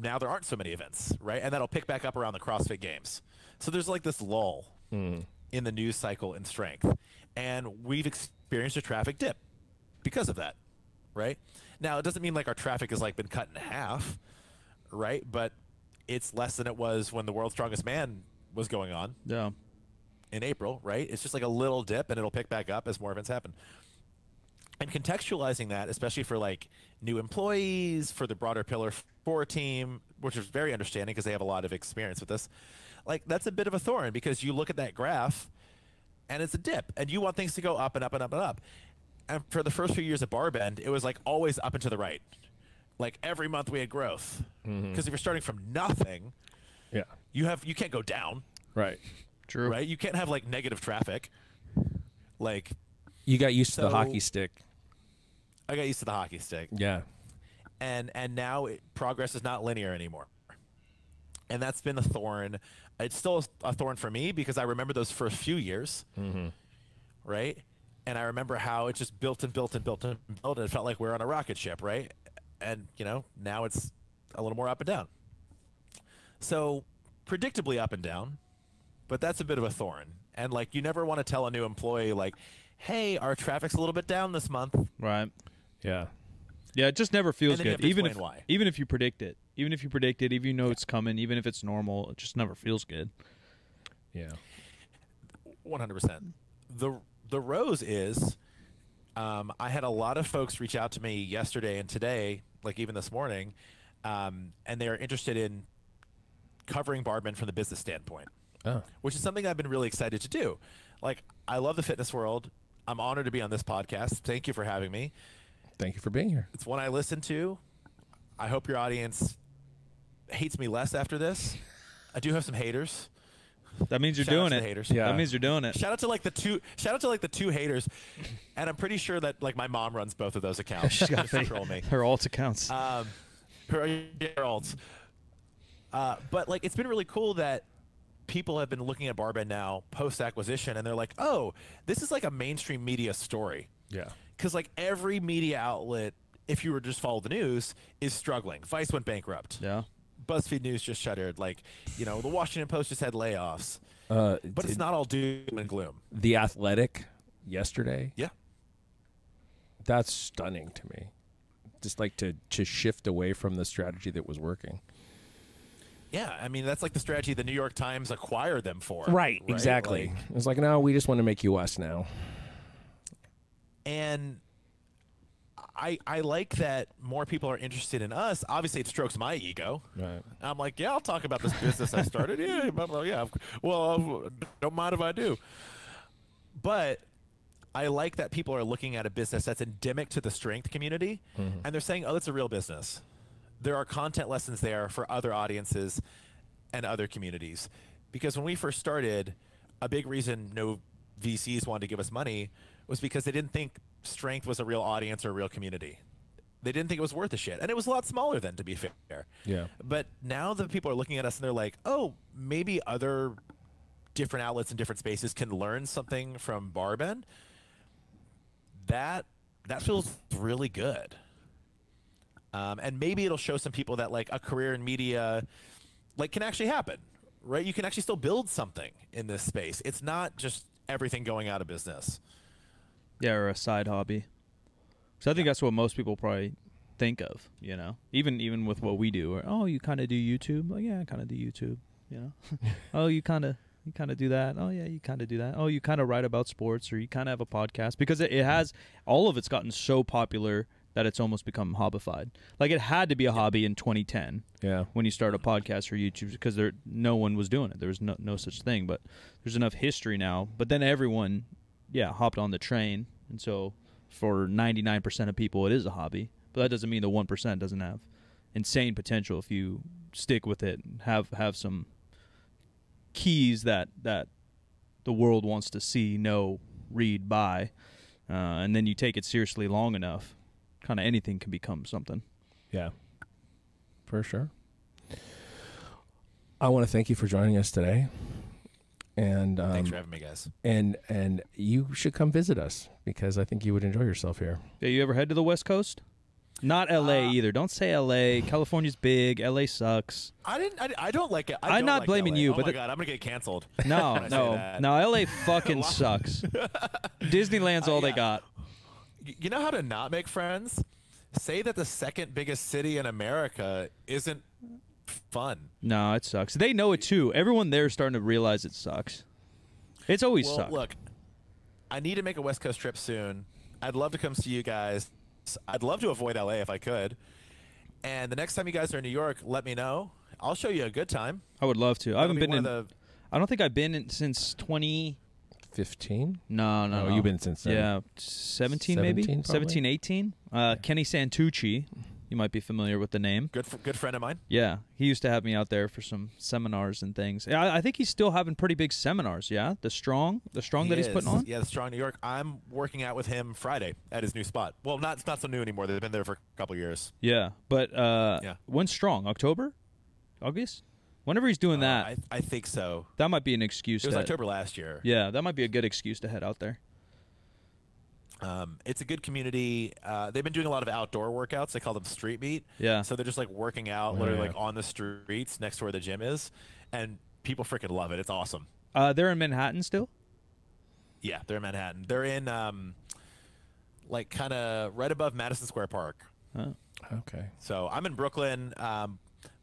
Speaker 1: now there aren't so many events, right? And that'll pick back up around the CrossFit Games. So there's like this lull in the news cycle in strength, and we've experienced a traffic dip because of that, right? Now it doesn't mean like our traffic has like been cut in half, right? But it's less than it was when the World's Strongest Man was going on in April, right? It's just like a little dip, and it'll pick back up as more events happen. And contextualizing that, especially for like new employees, for the broader Pillar 4 team, which is very understanding because they have a lot of experience with this, like that's a bit of a thorn because you look at that graph and it's a dip, and you want things to go up and up and up and up. And for the first few years at Barbend, it was like always up and to the right. Like every month we had growth, because if you're starting from nothing, you can't go down.
Speaker 3: Right.
Speaker 2: True.
Speaker 1: Right? You can't have like negative traffic. Like,
Speaker 3: You got used to the
Speaker 1: So-
Speaker 3: hockey stick.
Speaker 1: I got used to the hockey stick,
Speaker 3: Yeah.
Speaker 1: and now progress is not linear anymore, and that's been a thorn. It's still a thorn for me because I remember those first few years, right? And I remember how it just built and built and built and built, and it felt like we were on a rocket ship, right? And now it's a little more up and down. So predictably up and down, but that's a bit of a thorn. And like, you never want to tell a new employee like, "Hey, our traffic's a little bit down this month."
Speaker 2: Right.
Speaker 3: Yeah.
Speaker 2: Yeah, it just never feels
Speaker 1: And then you
Speaker 2: good.
Speaker 1: have to explain why.
Speaker 2: Even if you predict it, even if you know it's coming, even if it's normal, it just never feels good.
Speaker 3: Yeah.
Speaker 1: 100%. The rose is, I had a lot of folks reach out to me yesterday and today, like even this morning, and they are interested in covering Barman from the business standpoint,
Speaker 3: Oh.
Speaker 1: which is something I've been really excited to do. Like, I love the fitness world. I'm honored to be on this podcast. Thank you for having me.
Speaker 3: Thank you for being here.
Speaker 1: It's one I listen to. I hope your audience hates me less after this. I do have some haters.
Speaker 2: That means you're
Speaker 1: Shout out
Speaker 2: doing
Speaker 1: to
Speaker 2: it.
Speaker 1: the haters.
Speaker 3: Yeah.
Speaker 2: That means you're doing it.
Speaker 1: Shout out to like the two haters, and I'm pretty sure that like my mom runs both of those accounts. She's got to control me.
Speaker 2: Her alt accounts.
Speaker 1: Her alts. But like, it's been really cool that people have been looking at Barbend now post acquisition, and they're like, "Oh, this is like a mainstream media story."
Speaker 3: Yeah.
Speaker 1: Because like every media outlet, if you were to just follow the news, is struggling. Vice went bankrupt.
Speaker 2: yeah.
Speaker 1: BuzzFeed News just shuttered. Like, the Washington Post just had layoffs.
Speaker 3: But
Speaker 1: But it's not all doom and gloom.
Speaker 3: The Athletic yesterday.
Speaker 1: Yeah.
Speaker 3: That's stunning to me. Just like to shift away from the strategy that was working.
Speaker 1: Yeah, I mean, that's like the strategy the New York Times acquired them for.
Speaker 3: Exactly.
Speaker 1: Like,
Speaker 3: It's like, no, we just want to make you us now.
Speaker 1: and I like that more people are interested in us. Obviously, it strokes my ego.
Speaker 3: Right.
Speaker 1: I'm like, yeah, I'll talk about this business I started. Yeah, yeah. Well, don't mind if I do. But I like that people are looking at a business that's endemic to the strength community, and they're saying, oh, it's a real business. There are content lessons there for other audiences and other communities. Because when we first started, a big reason no VCs wanted to give us money was because they didn't think strength was a real audience or a real community. They didn't think it was worth a shit. And it was a lot smaller then, to be fair.
Speaker 3: Yeah.
Speaker 1: But now that people are looking at us and they're like, oh, maybe other different outlets and different spaces can learn something from Barbend, that feels really good. And maybe it'll show some people that like a career in media like can actually happen, right? You can actually still build something in this space. It's not just everything going out of business.
Speaker 2: Yeah, or a side hobby. So I think that's what most people probably think of, even with what we do. Or, oh, you kind of do YouTube? Like, yeah, I kind of do YouTube, Oh, you kind of do that? Oh, yeah, you kind of do that. Oh, you kind of write about sports, or you kind of have a podcast. Because it has, all of it's gotten so popular that it's almost become hobbified. Like, it had to be a hobby in 2010 when you start a podcast or YouTube, because no one was doing it. There was no such thing. But there's enough history now. But then everyone, hopped on the train. And so for 99% of people, it is a hobby. But that doesn't mean the 1% doesn't have insane potential if you stick with it and have some keys that the world wants to see, know, read, buy. And then you take it seriously long enough, kind of anything can become something.
Speaker 3: Yeah, for sure. I want to thank you for joining us today. And
Speaker 1: Thanks for having me, guys.
Speaker 3: And you should come visit us, because I think you would enjoy yourself here.
Speaker 2: Yeah, you ever head to the West Coast? Not L.A. either. Don't say L.A. California's big. L.A. sucks.
Speaker 1: I don't like it.
Speaker 2: I'm not blaming
Speaker 1: LA.
Speaker 2: you,
Speaker 1: oh
Speaker 2: but
Speaker 1: my God, I'm gonna get canceled.
Speaker 2: No,
Speaker 1: when I say
Speaker 2: no,
Speaker 1: that.
Speaker 2: no. L.A. fucking sucks. Disneyland's all they got.
Speaker 1: You know how to not make friends? Say that the second biggest city in America isn't fun.
Speaker 2: No, it sucks. They know it too. Everyone there is starting to realize it sucks. It's always
Speaker 1: Well,
Speaker 2: sucked.
Speaker 1: look, I need to make a West Coast trip soon. I'd love to come see you guys. I'd love to avoid LA if I could. And the next time you guys are in New York, let me know. I'll show you a good time.
Speaker 2: I would love to. I haven't
Speaker 1: That'll
Speaker 2: been
Speaker 1: be
Speaker 2: in.
Speaker 1: one of
Speaker 2: I don't think I've been in since
Speaker 3: 15?
Speaker 2: No,
Speaker 3: you've been since then.
Speaker 2: Yeah, 17 maybe?
Speaker 3: 17 probably?
Speaker 2: 17, 18. Kenny Santucci, You might be familiar with the name.
Speaker 1: Good friend of mine.
Speaker 2: Yeah, he used to have me out there for some seminars and things. I think he's still having pretty big seminars. Yeah, the strong that he's putting on.
Speaker 1: Yeah, the Strong New York. I'm working out with him Friday at his new spot. Well, it's not so new anymore. They've been there for a couple years.
Speaker 2: Yeah, but when's Strong? October, August? Whenever he's doing that,
Speaker 1: I think so.
Speaker 2: That might be an excuse.
Speaker 1: It was October last year.
Speaker 2: Yeah, that might be a good excuse to head out there.
Speaker 1: It's a good community. They've been doing a lot of outdoor workouts. They call them street meet.
Speaker 2: Yeah.
Speaker 1: So they're just like working out literally like on the streets next to where the gym is, and people freaking love it. It's awesome.
Speaker 2: They're in Manhattan still?
Speaker 1: Yeah, they're in Manhattan. They're in like kind of right above Madison Square Park.
Speaker 2: Oh.
Speaker 3: Okay.
Speaker 1: So I'm in Brooklyn,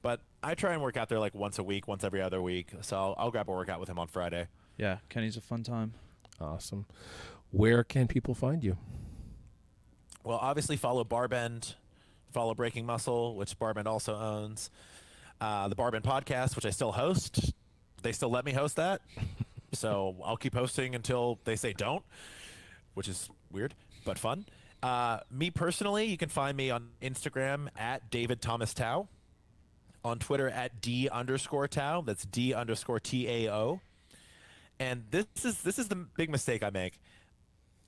Speaker 1: but I try and work out there like once a week, once every other week. So I'll grab a workout with him on Friday.
Speaker 2: Yeah, Kenny's a fun time.
Speaker 3: Awesome. Where can people find you?
Speaker 1: Well, obviously follow Barbend, follow Breaking Muscle, which Barbend also owns. The Barbend Podcast, which I still host. They still let me host that. So I'll keep hosting until they say don't, which is weird, but fun. Me personally, you can find me on Instagram at David Thomas Tao. On Twitter at D_Tao. That's D_TAO. And this is the big mistake I make.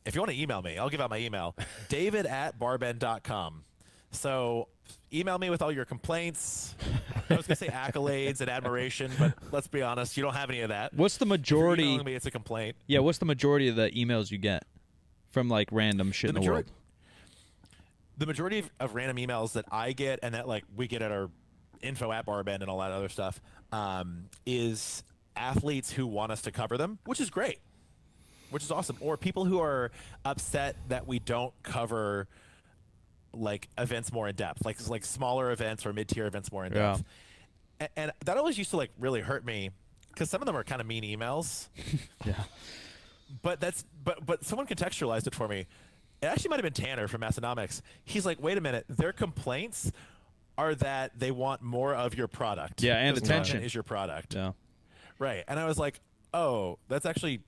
Speaker 1: If you want to email me, I'll give out my email, david@barbend.com. So email me with all your complaints. I was going to say accolades and admiration, but let's be honest, you don't have any of that.
Speaker 2: What's the majority?
Speaker 1: If you're emailing me, it's a complaint.
Speaker 2: Yeah, what's the majority of the emails you get from like random shit in the world?
Speaker 1: The majority of random emails that I get and that like we get at our info at Barbend and all that other stuff is athletes who want us to cover them, which is great. Which is awesome. Or people who are upset that we don't cover like events more in depth, like smaller events or mid-tier events more in depth. And that always used to like really hurt me because some of them are kind of mean emails.
Speaker 2: Yeah.
Speaker 1: But someone contextualized it for me. It actually might have been Tanner from Massonomics. He's like, wait a minute, their complaints are that they want more of your product.
Speaker 2: Yeah, and attention
Speaker 1: is your product.
Speaker 2: Yeah.
Speaker 1: Right. And I was like, oh, that's actually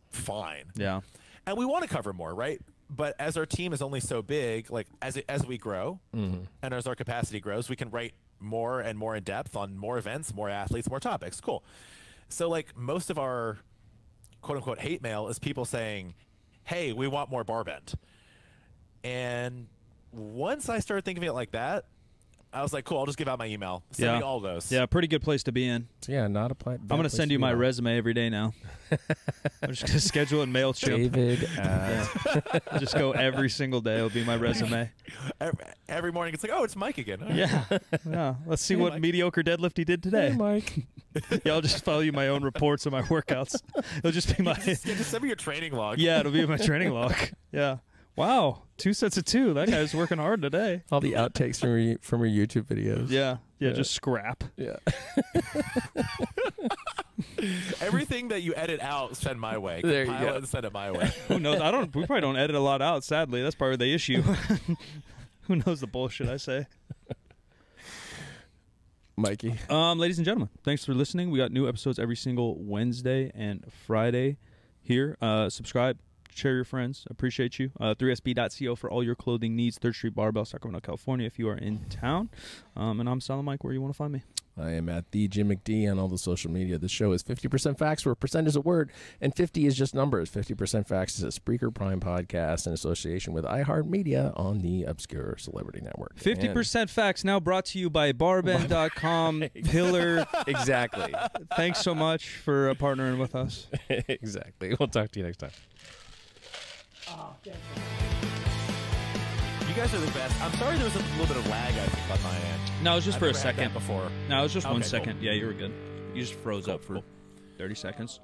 Speaker 1: fine.
Speaker 2: Yeah.
Speaker 1: And we want to cover more, right? But as our team is only so big, like as we grow and as our capacity grows, we can write more and more in depth on more events, more athletes, more topics. Cool. So like most of our quote unquote hate mail is people saying, hey, we want more Barbend. And once I started thinking of it like that, I was like, cool, I'll just give out my email. Send me all those.
Speaker 2: Yeah, pretty good place to be in.
Speaker 3: So yeah, not a plan.
Speaker 2: I'm going to send you my resume every day now. I'm just going to schedule it in MailChimp.
Speaker 3: David.
Speaker 2: Just go every single day. It'll be my resume.
Speaker 1: Every morning it's like, oh, it's Mike again.
Speaker 2: Yeah. Let's see what mediocre deadlift he did today.
Speaker 3: Hey, Mike.
Speaker 2: Yeah, I'll just follow you my own reports of my workouts. It'll just be my...
Speaker 1: just send me your training log.
Speaker 2: Yeah, it'll be my training log. Yeah. Wow, 2 sets of 2. That guy's working hard today.
Speaker 3: All the outtakes from your YouTube videos.
Speaker 2: Yeah, just scrap.
Speaker 3: Yeah.
Speaker 1: Everything that you edit out, send my way.
Speaker 3: There you
Speaker 1: Compile
Speaker 3: go.
Speaker 1: it and send it my way.
Speaker 2: Who knows? We probably don't edit a lot out. Sadly, that's part of the issue. Who knows the bullshit I say?
Speaker 3: Mikey.
Speaker 2: Ladies and gentlemen, thanks for listening. We got new episodes every single Wednesday and Friday here. Subscribe. Share your friends. Appreciate you. 3sb.co for all your clothing needs. 3rd Street Barbell, Sacramento, California, if you are in town. And I'm Silent Mike, where you want to find me.
Speaker 3: I am at the Jim McD on all the social media. The show is 50% Facts, where percent is a word, and 50 is just numbers. 50% Facts is a Spreaker Prime podcast in association with iHeartMedia on the Obscure Celebrity Network.
Speaker 2: 50% Facts, now brought to you by Barbend.com, Pillar.
Speaker 3: Exactly.
Speaker 2: Thanks so much for partnering with us.
Speaker 3: Exactly. We'll talk to you next time.
Speaker 1: You guys are the best. I'm sorry there was a little bit of lag, I think, on my end.
Speaker 2: No, it was just
Speaker 1: I've
Speaker 2: for a
Speaker 1: never had that
Speaker 2: second.
Speaker 1: before.
Speaker 2: No, it was just 1
Speaker 1: Okay,
Speaker 2: second.
Speaker 1: cool.
Speaker 2: Yeah, you were good. You just froze up for 30 seconds.